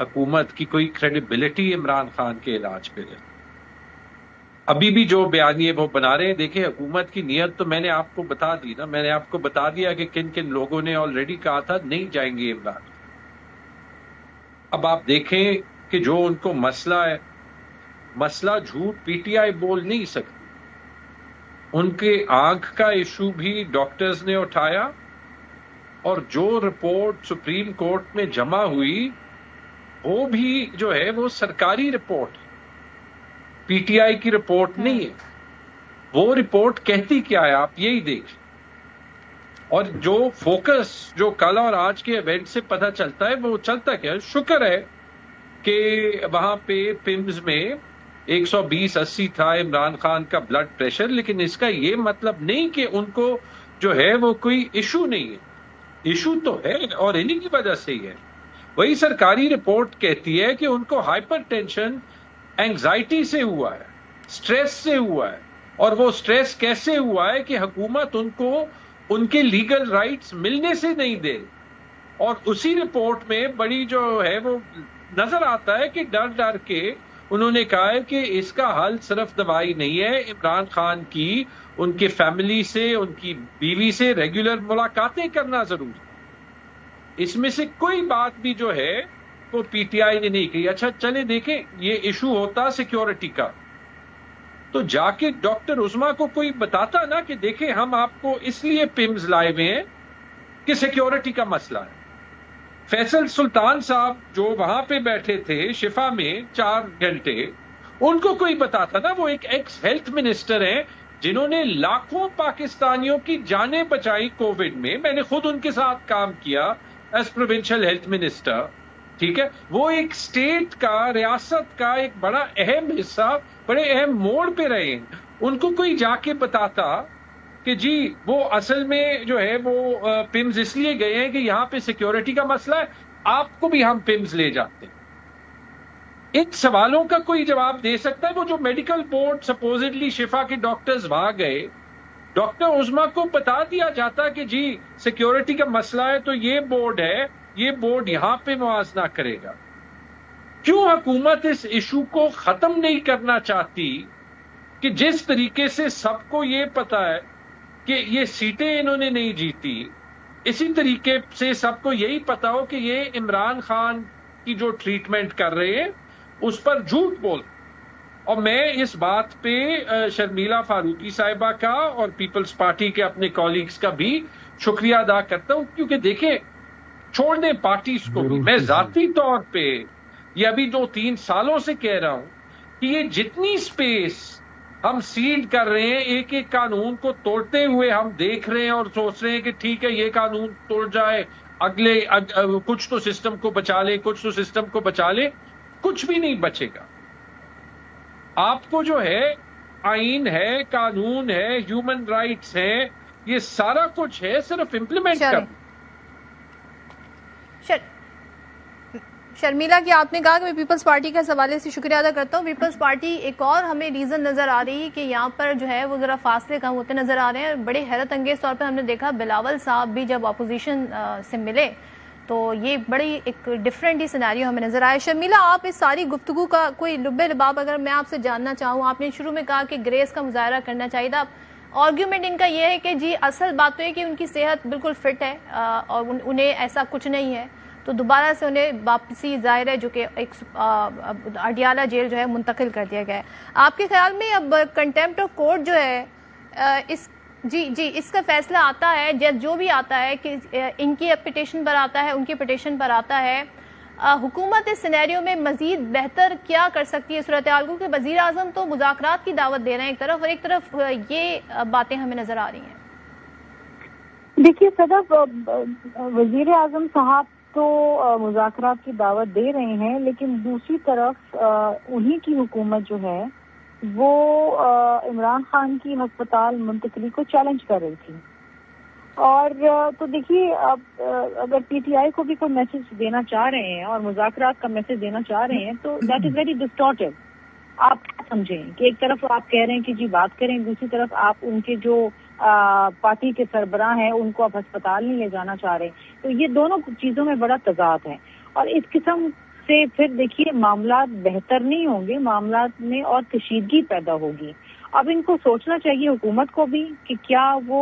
حکومت کی کوئی کریڈیبلٹی عمران خان کے علاج پہ رہتی. ابھی بھی جو بیانیے وہ بنا رہے ہیں, دیکھیں حکومت کی نیت تو میں نے آپ کو بتا دی نا. میں نے آپ کو بتا دیا کہ کن کن لوگوں نے آلریڈی کہا تھا نہیں جائیں گے عمران. اب آپ دیکھیں کہ جو ان کو مسئلہ ہے, مسئلہ جھوٹ پی ٹی آئی بول نہیں سکتی. ان کے آنکھ کا ایشو بھی ڈاکٹرز نے اٹھایا اور جو رپورٹ سپریم کورٹ میں جمع ہوئی وہ بھی جو ہے وہ سرکاری رپورٹ ہے, پی ٹی آئی کی رپورٹ نہیں ہے. وہ رپورٹ کہتی کیا ہے آپ یہی دیکھیں. اور جو فوکس جو کل اور آج کے ایونٹ سے پتہ چلتا ہے وہ چلتا کیا ہے. شکر ہے کہ وہاں پہ پمز میں 120/80 تھا عمران خان کا بلڈ پریشر, لیکن اس کا یہ مطلب نہیں کہ ان کو جو ہے وہ کوئی ایشو نہیں ہے. ایشو تو ہے اور انہی کی وجہ سے ہی ہے. وہی سرکاری رپورٹ کہتی ہے کہ ان کو ہائپر ٹینشن اینگزائٹی سے ہوا ہے, سٹریس سے ہوا ہے. اور وہ سٹریس کیسے ہوا ہے کہ حکومت ان کو ان کے لیگل رائٹس ملنے سے نہیں دے. اور اسی رپورٹ میں بڑی جو ہے وہ نظر آتا ہے کہ ڈر ڈر کے انہوں نے کہا ہے کہ اس کا حل صرف دوائی نہیں ہے. عمران خان کی ان کے فیملی سے, ان کی بیوی سے ریگولر ملاقاتیں کرنا ضروری. اس میں سے کوئی بات بھی جو ہے وہ پی ٹی آئی نے نہیں کی. اچھا چلے دیکھیں یہ ایشو ہوتا سیکیورٹی کا تو جا کے ڈاکٹر عظما کو کوئی بتاتا نا کہ دیکھیں ہم آپ کو اس لیے پمز لائے ہوئے ہیں کہ سیکیورٹی کا مسئلہ ہے. فیصل سلطان صاحب جو وہاں پہ بیٹھے تھے شفا میں 4 گھنٹے, ان کو کوئی بتاتا نا. وہ ایک ایکس ہیلتھ منسٹر ہیں جنہوں نے لاکھوں پاکستانیوں کی جانیں بچائی کووڈ میں. میں نے خود ان کے ساتھ کام کیا ایز پروونشل ہیلتھ منسٹر. ٹھیک ہے, وہ ایک اسٹیٹ کا, ریاست کا ایک بڑا اہم حصہ, بڑے اہم موڑ پہ رہے ہیں. ان کو کوئی جا کے بتاتا کہ جی وہ اصل میں جو ہے وہ پمز اس لیے گئے ہیں کہ یہاں پہ سیکیورٹی کا مسئلہ ہے, آپ کو بھی ہم پمز لے جاتے ہیں. ان سوالوں کا کوئی جواب دے سکتا ہے؟ وہ جو میڈیکل بورڈ سپوزڈلی شفا کے ڈاکٹرز بھاگ گئے، ڈاکٹر عظما کو بتا دیا جاتا کہ جی سیکیورٹی کا مسئلہ ہے تو یہ بورڈ ہے، یہ بورڈ یہاں پہ موازنہ کرے گا۔ کیوں حکومت اس ایشو کو ختم نہیں کرنا چاہتی کہ جس طریقے سے سب کو یہ پتا ہے کہ یہ سیٹیں انہوں نے نہیں جیتی، اسی طریقے سے سب کو یہی پتا ہو کہ یہ عمران خان کی جو ٹریٹمنٹ کر رہے ہیں اس پر جھوٹ بول۔ اور میں اس بات پہ شرمیلا فاروقی صاحبہ کا اور پیپلز پارٹی کے اپنے کولیگز کا بھی شکریہ ادا کرتا ہوں، کیونکہ دیکھیں چھوڑ دیں پارٹیز کو بھی، میں ذاتی طور پہ یہ ابھی 2-3 سالوں سے کہہ رہا ہوں کہ یہ جتنی سپیس ہم سیڈ کر رہے ہیں، ایک ایک قانون کو توڑتے ہوئے ہم دیکھ رہے ہیں اور سوچ رہے ہیں کہ ٹھیک ہے یہ قانون توڑ جائے، اگلے کچھ تو سسٹم کو بچا لے، کچھ تو سسٹم کو بچا لے، کچھ بھی نہیں بچے گا۔ آپ کو جو ہے آئین ہے، قانون ہے، ہیومن رائٹس ہیں، یہ سارا کچھ ہے، صرف امپلیمنٹ کر۔
شرمیلا کی آپ نے کہا کہ میں پیپلز پارٹی کے حوالے سے شکریہ ادا کرتا ہوں۔ پیپلز پارٹی ایک اور ہمیں ریزن نظر آ رہی ہے کہ یہاں پر جو ہے وہ ذرا فاصلے کم ہوتے نظر آ رہے ہیں۔ بڑے حیرت انگیز طور پر ہم نے دیکھا بلاول صاحب بھی جب اپوزیشن سے ملے تو یہ بڑی ایک ڈفرینٹ ہی سیناریو ہمیں نظر آیا۔ شرمیلا، آپ اس ساری گفتگو کا کوئی لب لباب اگر میں آپ سے جاننا چاہوں، آپ نے شروع میں کہا کہ گریس کا مظاہرہ کرنا چاہیے تھا، آرگیومنٹ ان کا یہ ہے کہ جی اصل بات تو ہے کہ ان کی صحت بالکل فٹ ہے اور انہیں ایسا کچھ نہیں ہے، تو دوبارہ سے انہیں واپسی ظاہر ہے جو کہ ایک اڈیالہ جیل جو ہے منتقل کر دیا گیا ہے۔ آپ کے خیال میں اب کنٹیمپٹ آف کورٹ جو ہے اس کا فیصلہ آتا ہے، جو بھی آتا ہے کہ ان کی پٹیشن پر آتا ہے، ان کی پٹیشن پر آتا ہے، حکومت اس سینیریو میں مزید بہتر کیا کر سکتی ہے صورتحال کو؟ کہ وزیر اعظم تو مذاکرات کی دعوت دے رہے ہیں ایک طرف، اور ایک طرف یہ باتیں ہمیں نظر آ رہی ہیں۔
دیکھیے صدف، وزیر اعظم صاحب تو مذاکرات کی دعوت دے رہے ہیں، لیکن دوسری طرف انہی کی حکومت جو ہے وہ عمران خان کی ہسپتال منتقلی کو چیلنج کر رہی تھی۔ اور تو دیکھیے اب اگر پی ٹی آئی کو بھی کوئی میسج دینا چاہ رہے ہیں اور مذاکرات کا میسج دینا چاہ رہے ہیں تو دیٹ از ویری ڈسٹارٹیڈ۔ آپ کیا سمجھیں کہ ایک طرف آپ کہہ رہے ہیں کہ جی بات کریں، دوسری طرف آپ ان کے جو پارٹی کے سربراہ ہیں ان کو آپ ہسپتال نہیں لے جانا چاہ رہے، تو یہ دونوں چیزوں میں بڑا تضاد ہے۔ اور اس قسم سے پھر دیکھیے معاملات بہتر نہیں ہوں گے، معاملات میں اور کشیدگی پیدا ہوگی۔ اب ان کو سوچنا چاہیے حکومت کو بھی کہ کیا وہ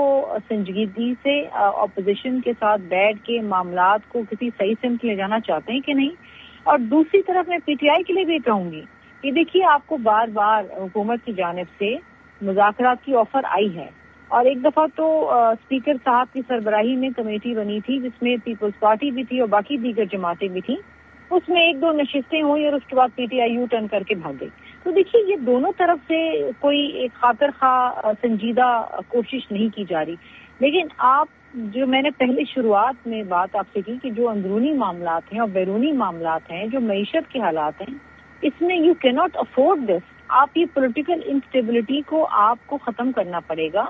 سنجیدگی سے اپوزیشن کے ساتھ بیٹھ کے معاملات کو کسی صحیح سمت لے جانا چاہتے ہیں کہ نہیں۔ اور دوسری طرف میں پی ٹی آئی کے لیے بھی کہوں گی کہ دیکھیے آپ کو بار بار حکومت کی جانب سے مذاکرات کی آفر آئی ہے، اور ایک دفعہ تو اسپیکر صاحب کی سربراہی میں کمیٹی بنی تھی جس میں پیپلز پارٹی بھی تھی اور باقی دیگر جماعتیں بھی تھیں، اس میں 1-2 نشستیں ہوئی اور اس کے بعد پی ٹی آئی یو ٹرن کر کے بھاگ گئی۔ تو دیکھیے یہ دونوں طرف سے کوئی ایک خاطر خواہ سنجیدہ کوشش نہیں کی جا رہی۔ لیکن آپ جو میں نے پہلے شروعات میں بات آپ سے کی کہ جو اندرونی معاملات ہیں اور بیرونی معاملات ہیں، جو معیشت کے حالات ہیں، اس میں یو کی ناٹ افورڈ دس۔ آپ یہ پولیٹیکل انسٹیبلٹی کو آپ کو ختم کرنا پڑے گا،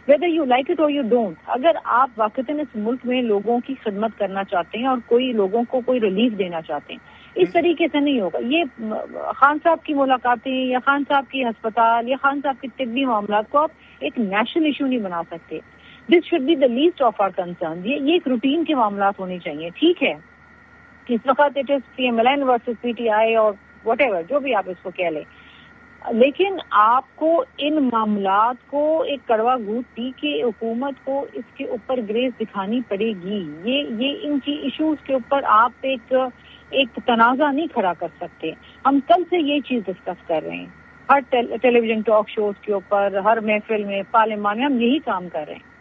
whether you like it or you don't۔ اگر آپ واقعتاً اس ملک میں لوگوں کی خدمت کرنا چاہتے ہیں اور کوئی لوگوں کو کوئی ریلیف دینا چاہتے ہیں، اس طریقے سے نہیں ہوگا۔ یہ خان صاحب کی ملاقاتیں یا خان صاحب کی ہسپتال یا خان صاحب کے طبی معاملات کو آپ ایک نیشنل ایشو نہیں بنا سکتے۔ This should be the least of our concern. یہ ایک روٹین کے معاملات ہونے چاہیے۔ ٹھیک ہے اس وقت it is P M L N versus P T I اور واٹ ایور جو بھی آپ اس کو کہہ لیں، لیکن آپ کو ان معاملات کو ایک کڑوا گھونٹ پی کے حکومت کو اس کے اوپر گریز دکھانی پڑے گی۔ یہ ان کی ایشوز کے اوپر آپ ایک تنازع نہیں کھڑا کر سکتے۔ ہم کل سے یہ چیز ڈسکس کر رہے ہیں، ہر ٹیلی ویژن ٹاک شوز کے اوپر، ہر محفل میں، پارلیمان میں ہم یہی کام کر رہے ہیں۔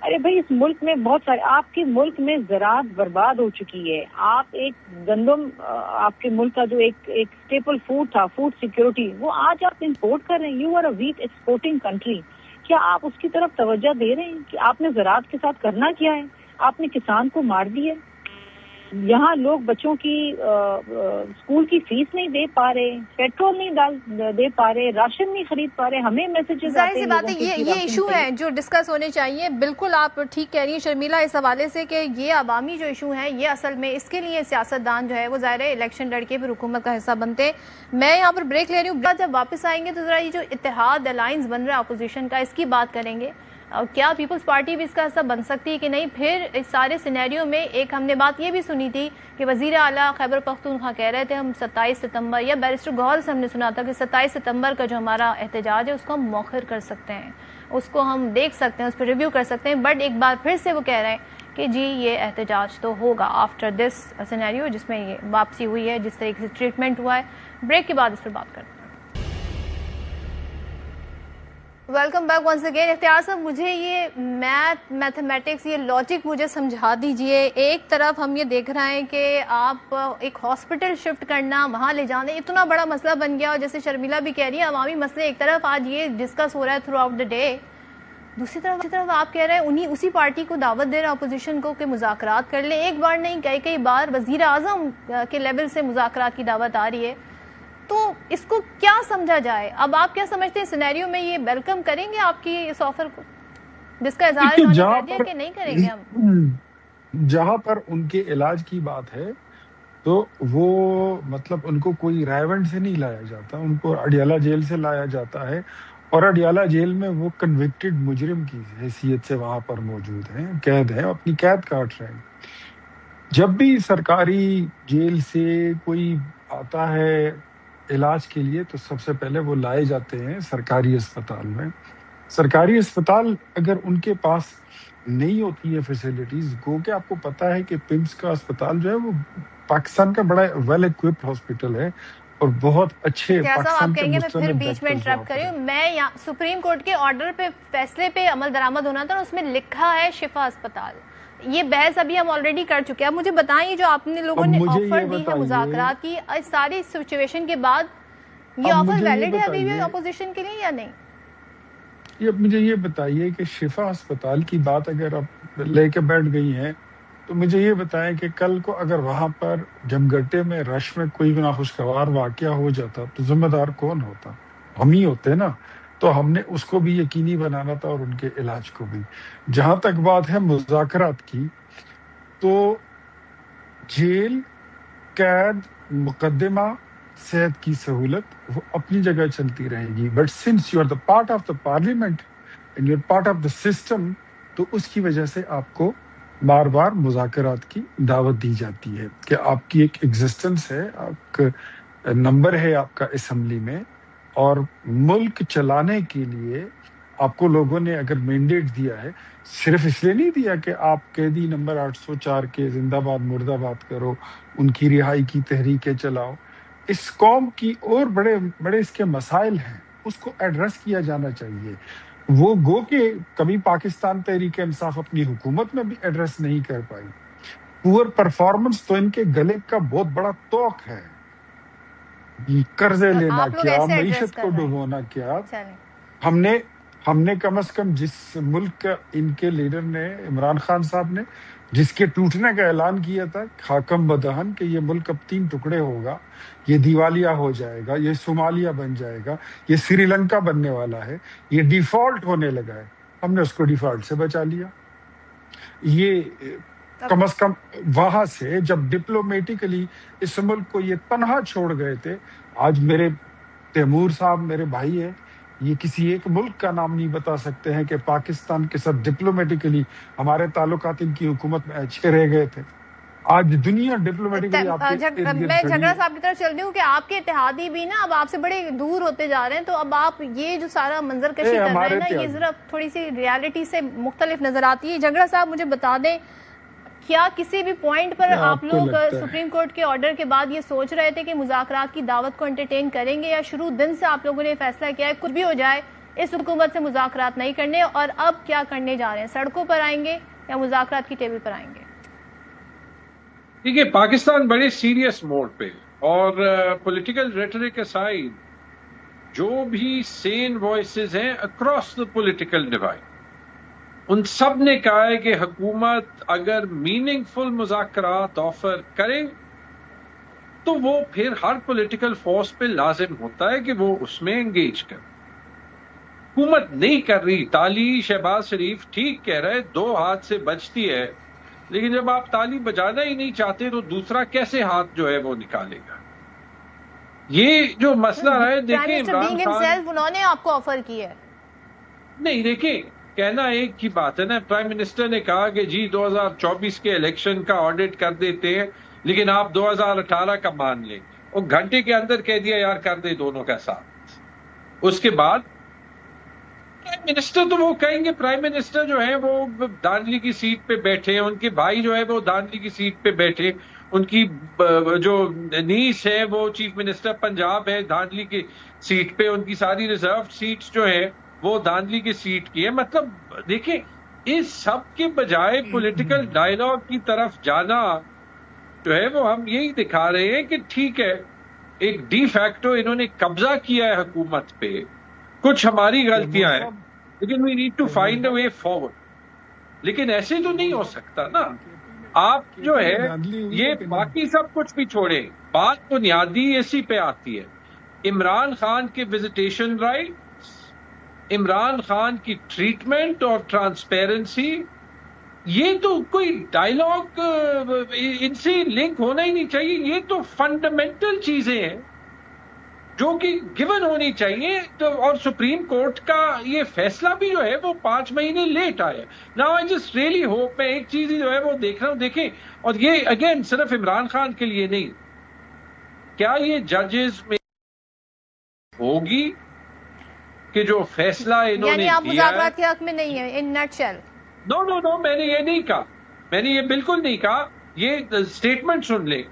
ارے بھائی اس ملک میں بہت سارے، آپ کے ملک میں زراعت برباد ہو چکی ہے۔ آپ ایک گندم، آپ کے ملک کا جو ایک اسٹیپل فوڈ تھا، فوڈ سیکیورٹی، وہ آج آپ امپورٹ کر رہے ہیں۔ You are a wheat exporting country. کیا آپ اس کی طرف توجہ دے رہے ہیں کہ آپ نے زراعت کے ساتھ کرنا کیا ہے؟ آپ نے کسان کو مار دیا ہے۔ یہاں لوگ بچوں کی اسکول کی فیس نہیں دے پا رہے، پیٹرول نہیں دے پا رہے، راشن نہیں خرید پا رہے، ہمیں میسیجز
ظاہر سی بات ہے یہ ایشو ہے جو ڈسکس ہونے چاہیے. بالکل آپ ٹھیک کہہ رہی ہیں شرمیلا اس حوالے سے کہ یہ عوامی جو ایشو ہیں یہ اصل میں اس کے لیے سیاستدان جو ہے وہ ظاہر ہے الیکشن لڑ کے پھر حکومت کا حصہ بنتے ہیں. میں یہاں پر بریک لے رہی ہوں، جب واپس آئیں گے تو ذرا یہ جو اتحاد الائنس بن رہا ہے اپوزیشن کا اس کی بات کریں گے. کیا پیپلز پارٹی بھی اس کا حصہ بن سکتی ہے کہ نہیں؟ پھر اس سارے سینیریو میں ایک ہم نے بات یہ بھی سنی تھی کہ وزیر اعلیٰ خیبر پختونخوا کہہ رہے تھے ہم 27 ستمبر یا بیرسٹر گوہر سے ہم نے سنا تھا کہ 27 ستمبر کا جو ہمارا احتجاج ہے اس کو ہم مؤخر کر سکتے ہیں، اس کو ہم دیکھ سکتے ہیں، اس پہ ریویو کر سکتے ہیں. بٹ ایک بار پھر سے وہ کہہ رہے ہیں کہ جی یہ احتجاج تو ہوگا آفٹر دس سینیریو جس میں یہ واپسی ہوئی ہے، جس طریقے سے ٹریٹمنٹ ہوا ہے. بریک کے بعد اس پر بات کرتے ہیں. Welcome back once again. Ikhtiar صاحب مجھے یہ میتھمیٹکس یہ لاجک مجھے سمجھا دیجئے. ایک طرف ہم یہ دیکھ رہے ہیں کہ آپ ایک ہاسپٹل شفٹ کرنا، وہاں لے جانا اتنا بڑا مسئلہ بن گیا، اور جیسے شرمیلا بھی کہہ رہی ہے عوامی مسئلے ایک طرف آج یہ ڈسکس ہو رہا ہے تھرو آؤٹ دا ڈے، دوسری طرف آپ کہہ رہے ہیں اسی پارٹی کو دعوت دے رہے ہیں اپوزیشن کو کہ مذاکرات کر لیں. ایک بار نہیں کئی بار وزیر اعظم کے لیول سے مذاکرات کی دعوت آ رہی ہے. تو اس کو کیا سمجھا جائے؟ اب آپ کیا سمجھتے ہیں سینیریو میں یہ ویلکم کریں گے آپ کی اس آفر کو جس کا اظہار کر دیا کہ نہیں کریں گے ہم؟
جہاں پر ان کے علاج کی بات ہے تو وہ مطلب ان کو کوئی رائیونڈ سے نہیں لایا جاتا، ان کو اڈیالہ جیل سے لایا جاتا ہے، اور اڈیالہ جیل میں وہ کنوکٹڈ مجرم کی حیثیت سے وہاں پر موجود ہیں، قید ہیں، اپنی قید کاٹ رہے ہیں. جب بھی سرکاری جیل سے کوئی آتا ہے علاج کے لیے تو سب سے پہلے وہ لائے جاتے ہیں سرکاری اسپتال میں. سرکاری اسپتال اگر ان کے پاس نہیں ہوتی ہے فیسلٹیز، گو کہ آپ کو پتا ہے کہ پمس کا اسپتال جو ہے وہ پاکستان کا بڑا ویل ایکوپڈ ہاسپٹل ہے اور بہت اچھے
پاکستان کے میں پھر بیچ میں انٹرپٹ کر رہی ہوں. میں یہاں سپریم کورٹ کے آرڈر پہ فیصلے پہ عمل درآمد ہونا تھا، اس میں لکھا ہے شفا اسپتال. یہ بحث ابھی ہم آلریڈی کر چکے ہیں. اب مجھے بتائیں جو آپ نے لوگوں نے آفر دی ہے مذاکرات کی اس ساری سچویشن کے بعد، یہ آفر ویلڈ ہے ابھی بھی اپوزیشن کے لیے یا نہیں؟
اب مجھے یہ بتائیے کہ شفا اسپتال کی بات اگر آپ لے کے بیٹھ گئی ہیں تو مجھے یہ بتائیں کہ کل کو اگر وہاں پر جمگٹے میں رش میں کوئی ناخوشگوار واقعہ ہو جاتا تو ذمہ دار کون ہوتا؟ ہم ہی ہوتے نا. تو ہم نے اس کو بھی یقینی بنانا تھا اور ان کے علاج کو بھی. جہاں تک بات ہے مذاکرات کی تو جیل، قید، مقدمہ، صحت کی سہولت وہ اپنی جگہ چلتی رہے گی. But since you are the part of the parliament and you are part of the system, تو اس کی وجہ سے آپ کو بار بار مذاکرات کی دعوت دی جاتی ہے کہ آپ کی ایک ایگزسٹنس ہے، آپ کا نمبر ہے آپ کا اسمبلی میں، اور ملک چلانے کے لیے آپ کو لوگوں نے اگر مینڈیٹ دیا ہے، صرف اس لیے نہیں دیا کہ آپ قیدی نمبر 804 کے زندہ باد مرد آباد کرو، ان کی رہائی کی تحریکیں چلاؤ. اس قوم کی اور بڑے بڑے اس کے مسائل ہیں، اس کو ایڈریس کیا جانا چاہیے. وہ گو کہ کبھی پاکستان تحریک انصاف اپنی حکومت میں بھی ایڈریس نہیں کر پائی. پور پرفارمنس تو ان کے گلے کا بہت بڑا توق ہے. قرضے لینا کیا، معیشت کو ڈبونا کیا. ہم نے کم از کم جس ملک کا ان کے لیڈر نے عمران خان صاحب نے جس کے ٹوٹنے کا اعلان کیا تھا خاکم بدہن کہ یہ ملک اب 3 ٹکڑے ہوگا، یہ دیوالیہ ہو جائے گا، یہ صومالیہ بن جائے گا، یہ سری لنکا بننے والا ہے، یہ ڈیفالٹ ہونے لگا ہے، ہم نے اس کو ڈیفالٹ سے بچا لیا. یہ کم از کم وہاں سے جب ڈپلومیٹکلی اس ملک کو یہ تنہا چھوڑ گئے تھے. آج میرے تیمور صاحب میرے بھائی ہیں، یہ کسی ایک ملک کا نام نہیں بتا سکتے ہیں کہ پاکستان کے ساتھ ڈپلومیٹکلی ہمارے تعلقات ان کی حکومت میں اچھے رہ گئے تھے. آج دنیا ڈپلومیٹکلی
میں جھگڑا صاحب کی طرف چل رہی ہوں کہ آپ کے اتحادی بھی نا اب آپ سے بڑے دور ہوتے جا رہے ہیں، تو اب آپ یہ جو سارا منظر کشی کر رہے ہیں نا، یہ ذرا تھوڑی سی ریالٹی سے مختلف نظر آتی ہے. جھگڑا صاحب مجھے بتا دیں، کیا کسی بھی پوائنٹ پر آپ لوگ سپریم کورٹ کے آرڈر کے بعد یہ سوچ رہے تھے کہ مذاکرات کی دعوت کو انٹرٹین کریں گے، یا شروع دن سے آپ لوگوں نے فیصلہ کیا ہے کچھ بھی ہو جائے اس حکومت سے مذاکرات نہیں کرنے، اور اب کیا کرنے جا رہے ہیں؟ سڑکوں پر آئیں گے یا مذاکرات کی ٹیبل پر آئیں گے؟
دیکھیے پاکستان بڑے سیریس موڈ پہ، اور پولیٹیکل ریٹرک اسائڈ جو بھی سین وائسز ہیں اکراس دا پولیٹیکل ڈیوائڈ، ان سب نے کہا ہے کہ حکومت اگر میننگ فل مذاکرات آفر کرے تو وہ پھر ہر پولیٹیکل فورس پہ لازم ہوتا ہے کہ وہ اس میں انگیج کرے. حکومت نہیں کر رہی. تالی شہباز شریف ٹھیک کہہ رہے 2 ہاتھ سے بجتی ہے، لیکن جب آپ تالی بجانا ہی نہیں چاہتے تو دوسرا کیسے ہاتھ جو ہے وہ نکالے گا؟ یہ جو مسئلہ ہے، دیکھیں عمران خان
انہوں نے آپ کو آفر کی ہے.
نہیں، دیکھیں کہنا ایک کی بات ہے نا. پرائم منسٹر نے کہا کہ جی 2024 کے الیکشن کا آڈٹ کر دیتے ہیں، لیکن آپ 2018 کا مان لیں. وہ گھنٹے کے اندر کہہ دیا یار کر دے دونوں کا ساتھ. اس کے بعد پرائم منسٹر تو وہ کہیں گے، پرائم منسٹر جو ہے وہ دانلی کی سیٹ پہ بیٹھے، ان کے بھائی جو ہے وہ دانلی کی سیٹ پہ بیٹھے، ان کی جو نیس ہے وہ چیف منسٹر پنجاب ہے دانلی کی سیٹ پہ، ان کی ساری ریزرو سیٹس جو ہے وہ دانلی کی سیٹ کی ہے. مطلب دیکھیں اس سب کے بجائے پولیٹیکل ڈائیلاگ کی طرف جانا جو ہے وہ ہم یہی دکھا رہے ہیں کہ ٹھیک ہے ایک ڈی فیکٹو انہوں نے قبضہ کیا ہے حکومت پہ، کچھ ہماری غلطیاں ہیں، لیکن we need to find a way forward. لیکن ایسے تو نہیں ہو سکتا نا. آپ جو ہے یہ باقی سب کچھ بھی چھوڑیں، بات بنیادی اسی پہ آتی ہے. عمران خان کے وزٹیشن رائٹس، عمران خان کی ٹریٹمنٹ اور ٹرانسپیرنسی، یہ تو کوئی ڈائیلاگ ان سے لنک ہونا ہی نہیں چاہیے. یہ تو فنڈامنٹل چیزیں ہیں جو کہ گیون ہونی چاہیے. تو اور سپریم کورٹ کا یہ فیصلہ بھی جو ہے وہ 5 مہینے لیٹ آیا. Now I just really hope, میں ایک چیز جو ہے وہ دیکھ رہا ہوں، دیکھیں، اور یہ اگین صرف عمران خان کے لیے نہیں، کیا یہ ججز میں ہوگی کہ جو فیصلہ انہوں نے
یعنی آپ
دیا
مذاکرات کے حق میں نہیں ہیں ان نٹ شیل؟
نو، میں نے یہ نہیں کہا، میں نے یہ بالکل نہیں کہا. یہ اسٹیٹمنٹ سن لیں.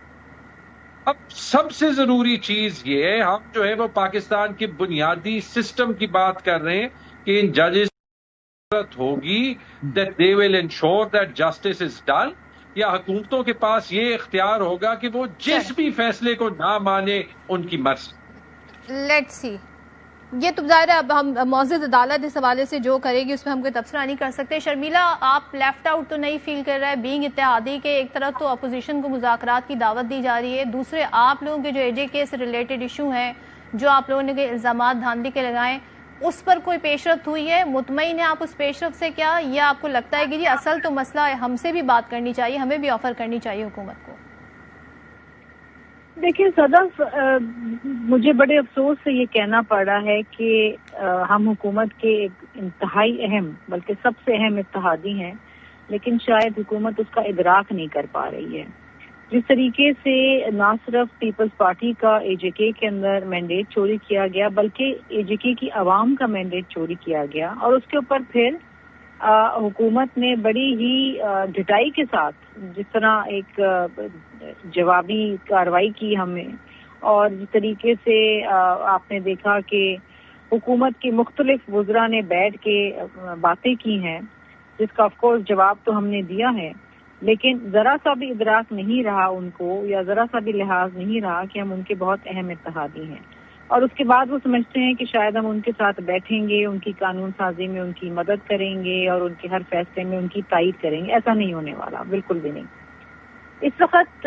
اب سب سے ضروری چیز یہ ہے، ہم جو ہے وہ پاکستان کے بنیادی سسٹم کی بات کر رہے ہیں کہ ان ججز ضرورت ہوگی that they will ensure that justice is done، یا حکومتوں کے پاس یہ اختیار ہوگا کہ وہ جس بھی فیصلے کو نہ مانے ان کی مرضی.
Let's see. یہ تو ظاہر ہے اب ہم معزز عدالت اس حوالے سے جو کرے گی اس میں ہم کوئی تبصرہ نہیں کر سکتے. شرمیلا، آپ لیفٹ آؤٹ تو نہیں فیل کر رہے بینگ اتحادی کے؟ ایک طرف تو اپوزیشن کو مذاکرات کی دعوت دی جا رہی ہے، دوسرے آپ لوگوں کے جو اے جے کے سے ریلیٹڈ ایشو ہیں جو آپ لوگوں نے الزامات دھاندلی کے لگائیں، اس پر کوئی پیش رفت ہوئی ہے؟ مطمئن ہیں آپ اس پیش رفت سے کیا، یا آپ کو لگتا ہے کہ جی اصل تو مسئلہ ہے، ہم سے بھی بات کرنی چاہیے، ہمیں بھی آفر کرنی چاہیے حکومت کو؟
دیکھیں صدف، مجھے بڑے افسوس سے یہ کہنا پڑ رہا ہے کہ ہم حکومت کے ایک انتہائی اہم بلکہ سب سے اہم اتحادی ہیں، لیکن شاید حکومت اس کا ادراک نہیں کر پا رہی ہے. جس طریقے سے نہ صرف پیپلز پارٹی کا اے جے کے اندر مینڈیٹ چوری کیا گیا بلکہ اے جے کے کی عوام کا مینڈیٹ چوری کیا گیا، اور اس کے اوپر پھر حکومت نے بڑی ہی ڈٹائی کے ساتھ جس طرح ایک جوابی کارروائی کی ہمیں، اور جس طریقے سے آپ نے دیکھا کہ حکومت کے مختلف وزراء نے بیٹھ کے باتیں کی ہیں، جس کا آف کورس جواب تو ہم نے دیا ہے، لیکن ذرا سا بھی ادراک نہیں رہا ان کو، یا ذرا سا بھی لحاظ نہیں رہا کہ ہم ان کے بہت اہم اتحادی ہیں. اور اس کے بعد وہ سمجھتے ہیں کہ شاید ہم ان کے ساتھ بیٹھیں گے، ان کی قانون سازی میں ان کی مدد کریں گے اور ان کے ہر فیصلے میں ان کی تائید کریں گے. ایسا نہیں ہونے والا، بالکل بھی نہیں. اس وقت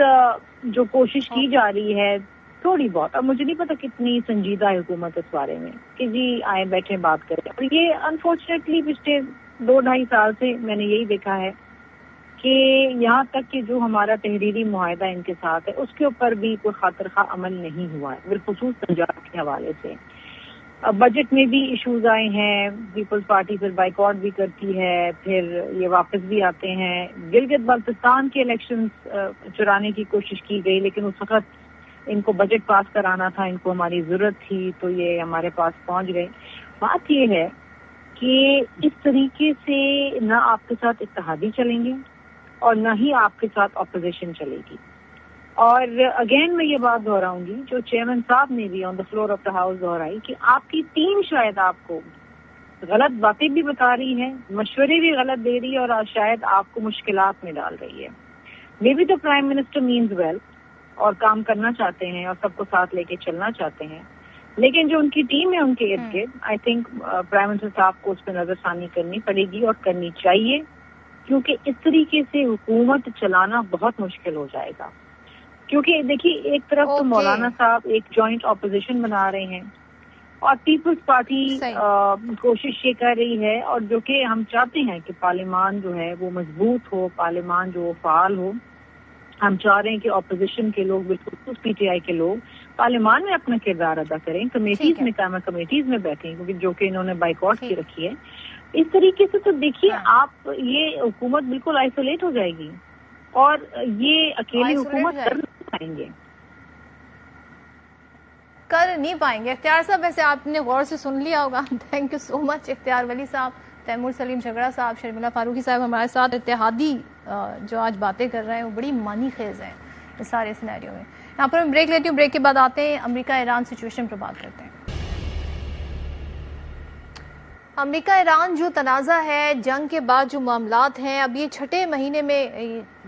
جو کوشش کی جا رہی ہے تھوڑی بہت، اب مجھے نہیں پتا کتنی سنجیدہ ہے حکومت اس بارے میں کہ جی آئے بیٹھے بات کریں، اور یہ انفارچونیٹلی پچھلے 2-2.5 سال سے میں نے یہی دیکھا ہے کہ یہاں تک کہ جو ہمارا تحریری معاہدہ ان کے ساتھ ہے اس کے اوپر بھی کوئی خاطر خواہ عمل نہیں ہوا ہے، بالخصوص پنجاب کے حوالے سے. بجٹ میں بھی ایشوز آئے ہیں، پیپلز پارٹی پھر بائیکاٹ بھی کرتی ہے، پھر یہ واپس بھی آتے ہیں. گلگت بلتستان کے الیکشنز چرانے کی کوشش کی گئی، لیکن اس وقت ان کو بجٹ پاس کرانا تھا، ان کو ہماری ضرورت تھی تو یہ ہمارے پاس پہنچ گئے. بات یہ ہے کہ اس طریقے سے نہ آپ کے ساتھ اتحادی چلیں گے اور نہ ہی آپ کے ساتھ اپوزیشن چلے گی. اور اگین میں یہ بات دہراؤں گی جو چیئرمین صاحب نے بھی on the floor of the house دہرائی کہ آپ کی ٹیم شاید آپ کو غلط باتیں بھی بتا رہی ہے، مشورے بھی غلط دے رہی ہے، اور شاید آپ کو مشکلات میں ڈال رہی ہے. Maybe the prime minister means well اور کام کرنا چاہتے ہیں اور سب کو ساتھ لے کے چلنا چاہتے ہیں، لیکن جو ان کی ٹیم ہے ان کے ارد گرد، آئی تھنک پرائم منسٹر صاحب کو اس پہ نظر ثانی کرنی پڑے گی اور کرنی چاہیے، کیونکہ اس طریقے سے حکومت چلانا بہت مشکل ہو جائے گا. کیونکہ دیکھیے ایک طرف تو مولانا صاحب ایک جوائنٹ اپوزیشن بنا رہے ہیں اور پیپلز پارٹی کوشش یہ کر رہی ہے، اور جو کہ ہم چاہتے ہیں کہ پارلیمان جو ہے وہ مضبوط ہو، پارلیمان جو فعال ہو. ہم چاہ رہے ہیں کہ اپوزیشن کے لوگ، بالخصوص پی ٹی آئی کے لوگ پارلیمان میں اپنا کردار ادا کریں، کمیٹیز میں بیٹھیں، کیونکہ جو کہ انہوں نے بائیکاٹ کی رکھی ہے. اس طریقے سے تو دیکھیے آپ یہ حکومت بالکل آئسولیٹ ہو جائے گی اور یہ اکیلی حکومت کر نہیں پائیں گے،
کر نہیں پائیں گے. اختیار صاحب ویسے آپ نے غور سے سن لیا ہوگا. تھینک یو سو مچ اختیار ولی صاحب، تیمور سلیم جھگڑا صاحب، شرمیلا فاروقی صاحب ہمارے ساتھ. اتحادی جو آج باتیں کر رہے ہیں وہ بڑی معنی خیز ہیں اس سارے سینیریو میں. یہاں پر ہم بریک لیتی ہوں، بریک کے بعد آتے ہیں امریکہ ایران سچویشن پر بات کرتے ہیں. امریکہ ایران جو تنازع ہے، جنگ کے بعد جو معاملات ہیں، اب یہ 6 مہینے میں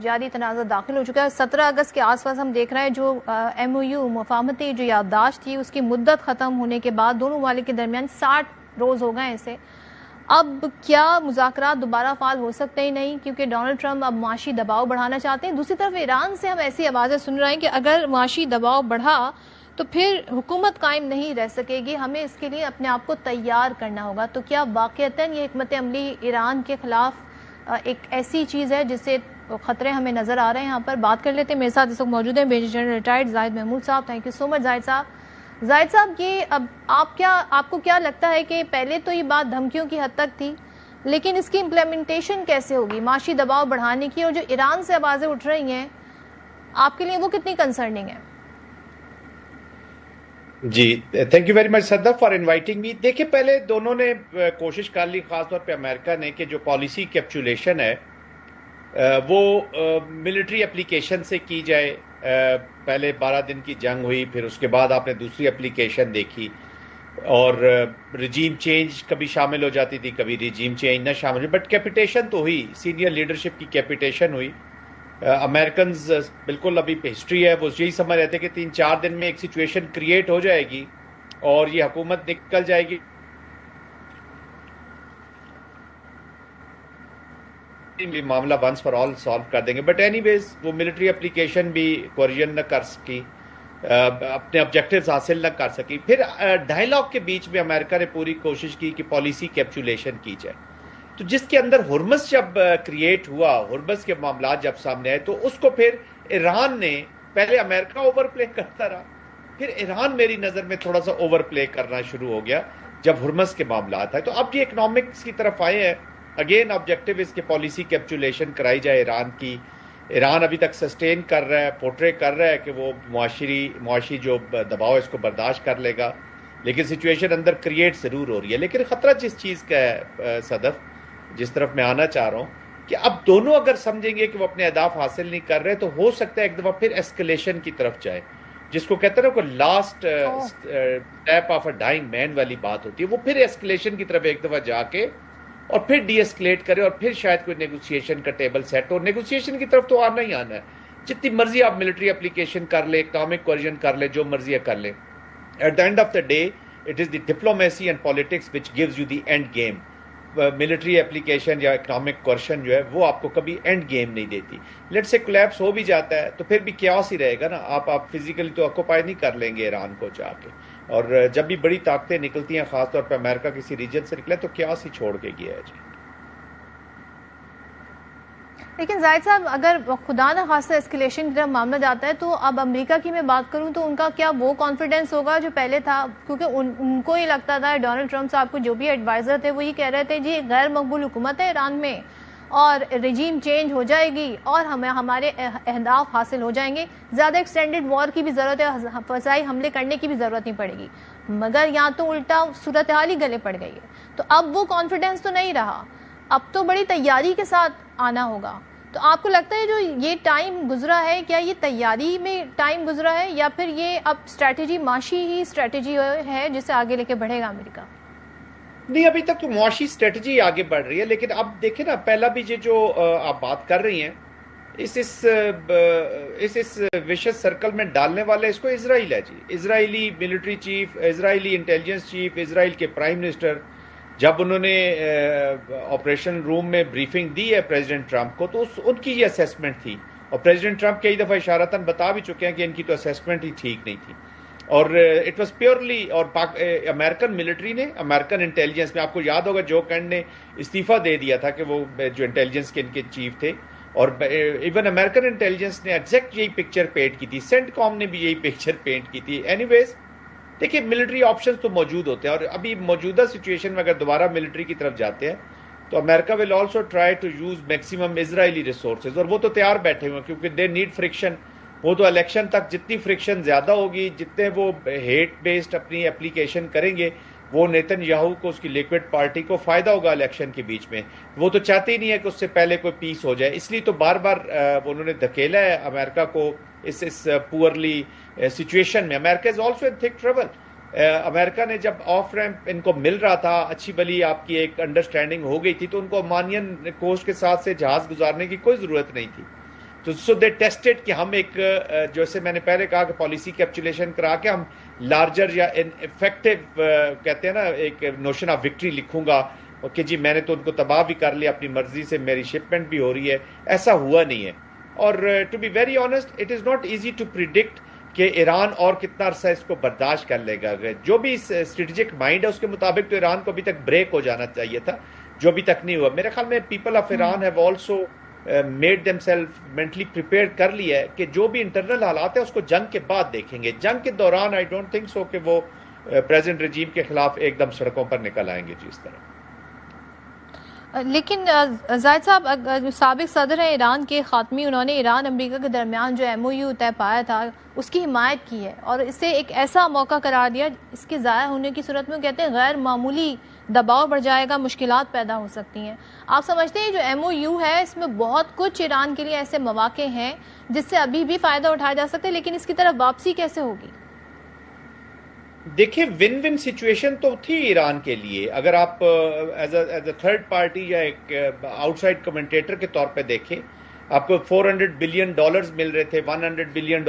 جاری تنازع داخل ہو چکا ہے. 17 اگست کے آس پاس ہم دیکھ رہے ہیں جو MOU مفاہمتی جو یادداشت تھی اس کی مدت ختم ہونے کے بعد دونوں ممالک کے درمیان 60 روز ہو گئے ہیں اسے. اب کیا مذاکرات دوبارہ فعال ہو سکتے ہی نہیں، کیونکہ ڈونلڈ ٹرمپ اب معاشی دباؤ بڑھانا چاہتے ہیں. دوسری طرف ایران سے ہم ایسی آوازیں سن رہے ہیں کہ اگر معاشی دباؤ بڑھا تو پھر حکومت قائم نہیں رہ سکے گی، ہمیں اس کے لیے اپنے آپ کو تیار کرنا ہوگا. تو کیا واقعتاً یہ حکمت عملی ایران کے خلاف ایک ایسی چیز ہے جس سے خطرے ہمیں نظر آ رہے ہیں؟ یہاں پر بات کر لیتے ہیں. میرے ساتھ اس وقت موجود ہیں میجر جنرل ریٹائرڈ زاہد محمود صاحب. تھینک یو سو مچ زاہد صاحب. زاہد صاحب، یہ اب آپ کو کیا لگتا ہے کہ پہلے تو یہ بات دھمکیوں کی حد تک تھی، لیکن اس کی امپلیمنٹیشن کیسے ہوگی معاشی دباؤ بڑھانے کی، اور جو ایران سے آوازیں اٹھ رہی ہیں آپ کے لیے وہ کتنی کنسرننگ ہے؟
جی thank you very much Sadaf for inviting me. دیکھیں پہلے دونوں نے کوشش کر لی، خاص طور پہ امریکہ نے، کہ جو پالیسی کیپچولیشن ہے وہ ملٹری اپلیکیشن سے کی جائے. پہلے 12 دن کی جنگ ہوئی، پھر اس کے بعد آپ نے دوسری اپلیکیشن دیکھی، اور رجیم چینج کبھی شامل ہو جاتی تھی، کبھی رجیم چینج نہ شامل ہوئی، بٹ کیپیٹیشن تو ہوئی، سینئر لیڈرشپ کی کیپیٹیشن ہوئی. امریکنز بالکل ابھی ہسٹری ہے، وہ یہی سمجھ رہے تھے کہ 3-4 دن میں ایک سچویشن کریٹ ہو جائے گی اور یہ حکومت نکل جائے گی، معاملہ ونس فار آل سالو کر دیں گے. بٹ اینی ویز وہ ملٹری اپلیکیشن بھی کوریجن نہ کر سکی، اپنے آبجیکٹیوز حاصل نہ کر سکی. پھر ڈائیلاگ کے بیچ میں امریکہ نے پوری کوشش کی کہ پالیسی کیپچولیشن کی جائے، تو جس کے اندر ہرمز جب کریٹ ہوا، ہرمز کے معاملات جب سامنے آئے، تو اس کو پھر ایران نے، پہلے امریکہ اوور پلے کرتا رہا، پھر ایران میری نظر میں تھوڑا سا اوور پلے کرنا شروع ہو گیا جب ہرمز کے معاملات آئے. تو اب یہ اکنامکس کی طرف آئے ہیں. اگین آبجیکٹیو اس کے پالیسی کیپچولیشن کرائی جائے ایران کی. ایران ابھی تک سسٹین کر رہا ہے، پورٹرے کر رہا ہے کہ وہ معاشی جو دباؤ اس کو برداشت کر لے گا، لیکن سچویشن اندر کریٹ ضرور ہو رہی ہے. لیکن خطرہ جس چیز کا ہے صدف، جس طرف میں آنا چاہ رہا ہوں، کہ اب دونوں اگر سمجھیں گے کہ وہ اپنے اہداف حاصل نہیں کر رہے، تو ہو سکتا ہے ایک دفعہ پھر ایسکلیشن کی طرف جائے، جس کو کہتے ہیں نا کوئی last step of a dying man والی بات ہوتی ہے. وہ پھر ایسکلیشن کی طرف ایک دفعہ جا کے اور پھر ڈی ایسکلیٹ کرے، اور پھر شاید کوئی نیگوسیشن کا ٹیبل سیٹ ہو. نیگوسیشن کی طرف تو آنا ہی آنا ہے، جتنی مرضی آپ ملٹری اپلیکیشن کر لیں، اکنامک کوریجن کر لیں، جو مرضی کر لیں. At the end of the day it is the diplomacy and politics which gives you the end game. Military application یا اکنامک کوریجن جو ہے وہ آپ کو کبھی اینڈ گیم نہیں دیتی. لیٹ سے کولیپس ہو بھی جاتا ہے تو پھر بھی کیاس ہی رہے گا نا. آپ فزیکلی تو آکوپائی نہیں کر لیں گے ایران کو جا کے، اور جب بھی بڑی طاقتیں نکلتی ہیں، خاص طور پہ امریکہ کسی ریجن سے نکلے، تو کیاس ہی چھوڑ کے گیا ہے. جی
لیکن زاہد صاحب، اگر خدا نہ خاصہ اسکلیشن کی طرف معاملہ جاتا ہے، تو اب امریکہ کی میں بات کروں تو ان کا کیا وہ کانفیڈنس ہوگا جو پہلے تھا؟ کیونکہ ان کو یہ لگتا تھا، ڈونلڈ ٹرمپ صاحب کو جو بھی ایڈوائزر تھے وہ یہ کہہ رہے تھے جی غیر مقبول حکومت ہے ایران میں، اور رجیم چینج ہو جائے گی اور ہمارے اہداف حاصل ہو جائیں گے، زیادہ ایکسٹینڈڈ وار کی بھی ضرورت ہے، فضائی حملے کرنے کی بھی ضرورت نہیں پڑے گی. مگر یہاں تو الٹا صورتحال ہی گلے پڑ گئی ہے. تو اب وہ کانفیڈنس تو نہیں رہا، اب تو بڑی تیاری کے ساتھ آنا ہوگا. تو آپ کو لگتا ہے جو یہ ٹائم گزرا ہے، کیا یہ تیاری میں ٹائم گزرا ہے، یا پھر یہ اب اسٹریٹجی معاشی ہی اسٹریٹجی ہے جس سے آگے لے کے بڑھے گا امریکہ؟
نہیں، ابھی تک تو معاشی اسٹریٹجی آگے بڑھ رہی ہے، لیکن اب دیکھیں نا، پہلا بھی یہ جو آپ بات کر رہی ہیں، اس وشس سرکل میں ڈالنے والا اس کو اسرائیل ہے جی. اسرائیلی ملٹری چیف، اسرائیلی انٹیلیجنس چیف، اسرائیل کے پرائم منسٹر جب انہوں نے آپریشن روم میں بریفنگ دی ہے پریزیڈنٹ ٹرمپ کو تو ان کی یہ اسیسمنٹ تھی، اور پریزیڈنٹ ٹرمپ کئی دفعہ اشارتاً بتا بھی چکے ہیں کہ ان کی تو اسیسمنٹ ہی ٹھیک نہیں تھی، اور اٹ واز پیورلی، اور امریکن ملٹری نے، امریکن انٹیلیجنس میں آپ کو یاد ہوگا جو کینڈ نے استعفیٰ دے دیا تھا کہ وہ جو انٹیلیجنس کے ان کے چیف تھے، اور ایون امریکن انٹیلیجنس نے ایگزیکٹ یہی پکچر پینٹ کی تھی، سینٹ کام نے بھی یہی پکچر پینٹ کی تھی. اینی ویز دیکھیے ملٹری آپشنز تو موجود ہوتے ہیں، اور ابھی موجودہ سچویشن میں اگر دوبارہ ملٹری کی طرف جاتے ہیں تو America will also try to use maximum Israeli resources, اور وہ تو تیار بیٹھے ہوئے ہیں کیونکہ دے نیڈ فرکشن. وہ تو الیکشن تک جتنی فرکشن زیادہ ہوگی، جتنے وہ ہیٹ بیسڈ اپنی اپلیکیشن کریں گے، وہ نیتن یاہو کو، اس کی لیکوڈ پارٹی کو فائدہ ہوگا الیکشن کے بیچ میں. وہ تو چاہتے ہی نہیں ہے کہ اس سے پہلے کوئی پیس ہو جائے، اس لیے تو بار بار انہوں نے دھکیلا ہے امریکہ کو اس پورلی سچویشن میں. امریکہ از آلسو ان تھک ٹربل. امریکہ نے جب آف ریمپ ان کو مل رہا تھا، اچھی بلی آپ کی ایک انڈرسٹینڈنگ ہو گئی تھی، تو ان کو عمانین کوسٹ کے ساتھ سے جہاز گزارنے کی کوئی ضرورت نہیں تھی. تو سو دے ٹیسٹڈ کہ ہم ایک، جیسے میں نے پہلے کہا کہ پالیسی کیپچولیشن کرا کے ہم لارجر یا افیکٹو کہتے ہیں نا ایک نوشن آف وکٹری لکھوں گا کہ جی میں نے تو ان کو تباہ بھی کر لیا اپنی مرضی سے، میری شپمنٹ بھی ہو رہی ہے. ایسا ہوا نہیں ہے. اور to be very honest it is not easy to predict کہ ایران اور کتنا عرصہ اس کو برداشت کر لے گا. جو بھی اسٹریٹجک مائنڈ ہے اس کے مطابق تو ایران کو ابھی تک بریک ہو جانا چاہیے تھا، جو ابھی تک نہیں ہوا. میرے خیال میں people of Iran have also made them self mentally prepare کر لیا ہے کہ جو بھی انٹرنل حالات ہیں اس کو جنگ کے بعد دیکھیں گے. جنگ کے دوران آئی ڈونٹ تھنک سو کہ وہ پریزنٹ رجیم کے خلاف ایک دم سڑکوں پر نکل آئیں گے جی اس طرح.
لیکن زاہد صاحب، جو سابق صدر ہیں ایران کے خاتمی، انہوں نے ایران امریکہ کے درمیان جو MOU طے پایا تھا اس کی حمایت کی ہے اور اسے ایک ایسا موقع قرار دیا اس کے ضائع ہونے کی صورت میں کہتے ہیں غیر معمولی دباؤ بڑھ جائے گا، مشکلات پیدا ہو سکتی ہیں. آپ سمجھتے ہیں جو MOU ہے اس میں بہت کچھ ایران کے لیے ایسے مواقع ہیں جس سے ابھی بھی فائدہ اٹھایا جا سکتا ہے، لیکن اس کی طرف واپسی کیسے ہوگی؟
دیکھیں ون ون سچویشن تو تھی ایران کے لیے. اگر آپ ایز اے تھرڈ پارٹی یا ایک آؤٹ سائڈ کمنٹیٹر کے طور پہ دیکھیں، آپ کو $400 بلین مل رہے تھے، $100 بلین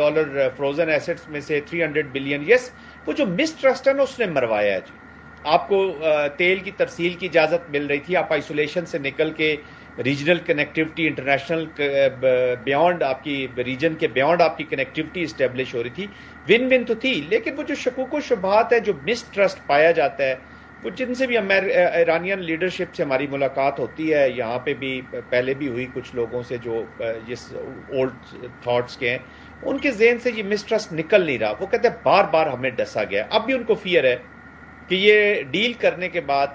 فروزن ایسٹس میں سے $300 بلین. یس، وہ جو مسٹرسٹ ہے نا اس نے مروایا ہے جی. آپ کو تیل کی ترسیل کی اجازت مل رہی تھی، آپ آئسولیشن سے نکل کے ریجنل کنیکٹیوٹی، انٹرنیشنل بیانڈ آپ کی ریجن کے بیانڈ آپ کی کنیکٹیوٹی اسٹیبلش ہو رہی تھی. ون ون تو تھی، لیکن وہ جو شکوک و شبہات ہے، جو مسٹرسٹ پایا جاتا ہے، وہ جن سے بھی ایرانین لیڈرشپ سے ہماری ملاقات ہوتی ہے، یہاں پہ بھی پہلے بھی ہوئی کچھ لوگوں سے جو جس اولڈ تھاٹس کے ہیں، ان کے ذہن سے یہ مسٹرسٹ نکل نہیں رہا. وہ کہتے ہیں بار بار ہمیں ڈسا گیا. اب بھی ان کو فیئر ہے کہ یہ ڈیل کرنے کے بعد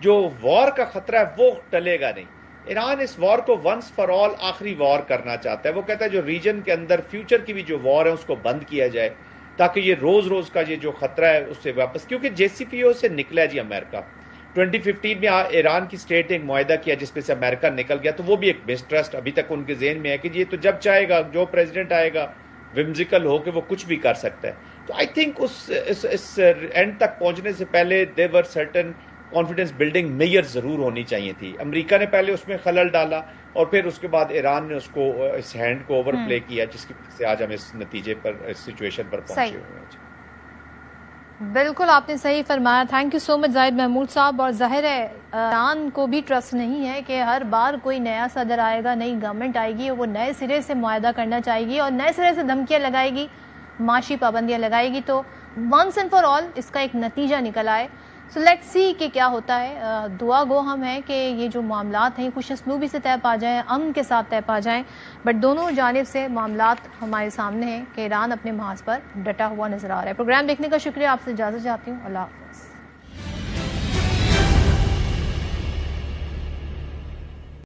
جو وار کا خطرہ ہے وہ ٹلے گا نہیں. ایران اس وار کو ونس فار آل آخری وار کرنا چاہتا ہے. وہ کہتا ہے جو ریجن کے اندر فیوچر کی بھی جو وار ہے اس کو بند کیا جائے تاکہ یہ روز روز کا یہ جو خطرہ ہے اس سے واپس، کیونکہ JCPOA سے نکلا ہے جی امریکہ. 2015 میں ایران کی اسٹیٹ نے ایک معاہدہ کیا جس پہ سے امریکہ نکل گیا، تو وہ بھی ایک مسٹرسٹ ابھی تک ان کے ذہن میں ہے کہ یہ تو جب چاہے گا جو پریزیڈنٹ آئے گا ومزیکل ہو کے وہ کچھ بھی کر سکتا ہے. تو آئی تھنک اس اینڈ تک پہنچنے سے پہلے there were certain confidence building mayor ضرور ہونی چاہیے تھی. امریکہ نے پہلے اس میں خلل ڈالا اور پھر اس کے بعد ایران نے اس کو اس ہینڈ کو اوور پلے کیا، جس کی وجہ سے آج ہم اس نتیجے پر، اس سچویشن پر پہنچے ہوئے ہیں.
بالکل آپ نے صحیح فرمایا. تھینک یو سو مچ زاہد محمود صاحب. اور ظاہر ہے ایران کو بھی ٹرسٹ نہیں ہے کہ ہر بار کوئی نیا صدر آئے گا، نئی گورنمنٹ آئے گی، وہ نئے سرے سے معاہدہ کرنا چاہے گی اور نئے سرے سے دھمکیاں لگائے گی، معاشی پابندیاں لگائے گی. تو ونس اینڈ فار آل اس کا ایک نتیجہ نکل آئے. سو لیٹ سی کہ کیا ہوتا ہے. دعا گو ہم ہیں کہ یہ جو معاملات ہیں خوش اسلوبی سے طے پا جائیں، امن کے ساتھ طے پا جائیں. بٹ دونوں جانب سے معاملات ہمارے سامنے ہیں کہ ایران اپنے محاذ پر ڈٹا ہوا نظر آ رہا ہے. پروگرام دیکھنے کا شکریہ. آپ سے اجازت چاہتی ہوں. اللہ حافظ.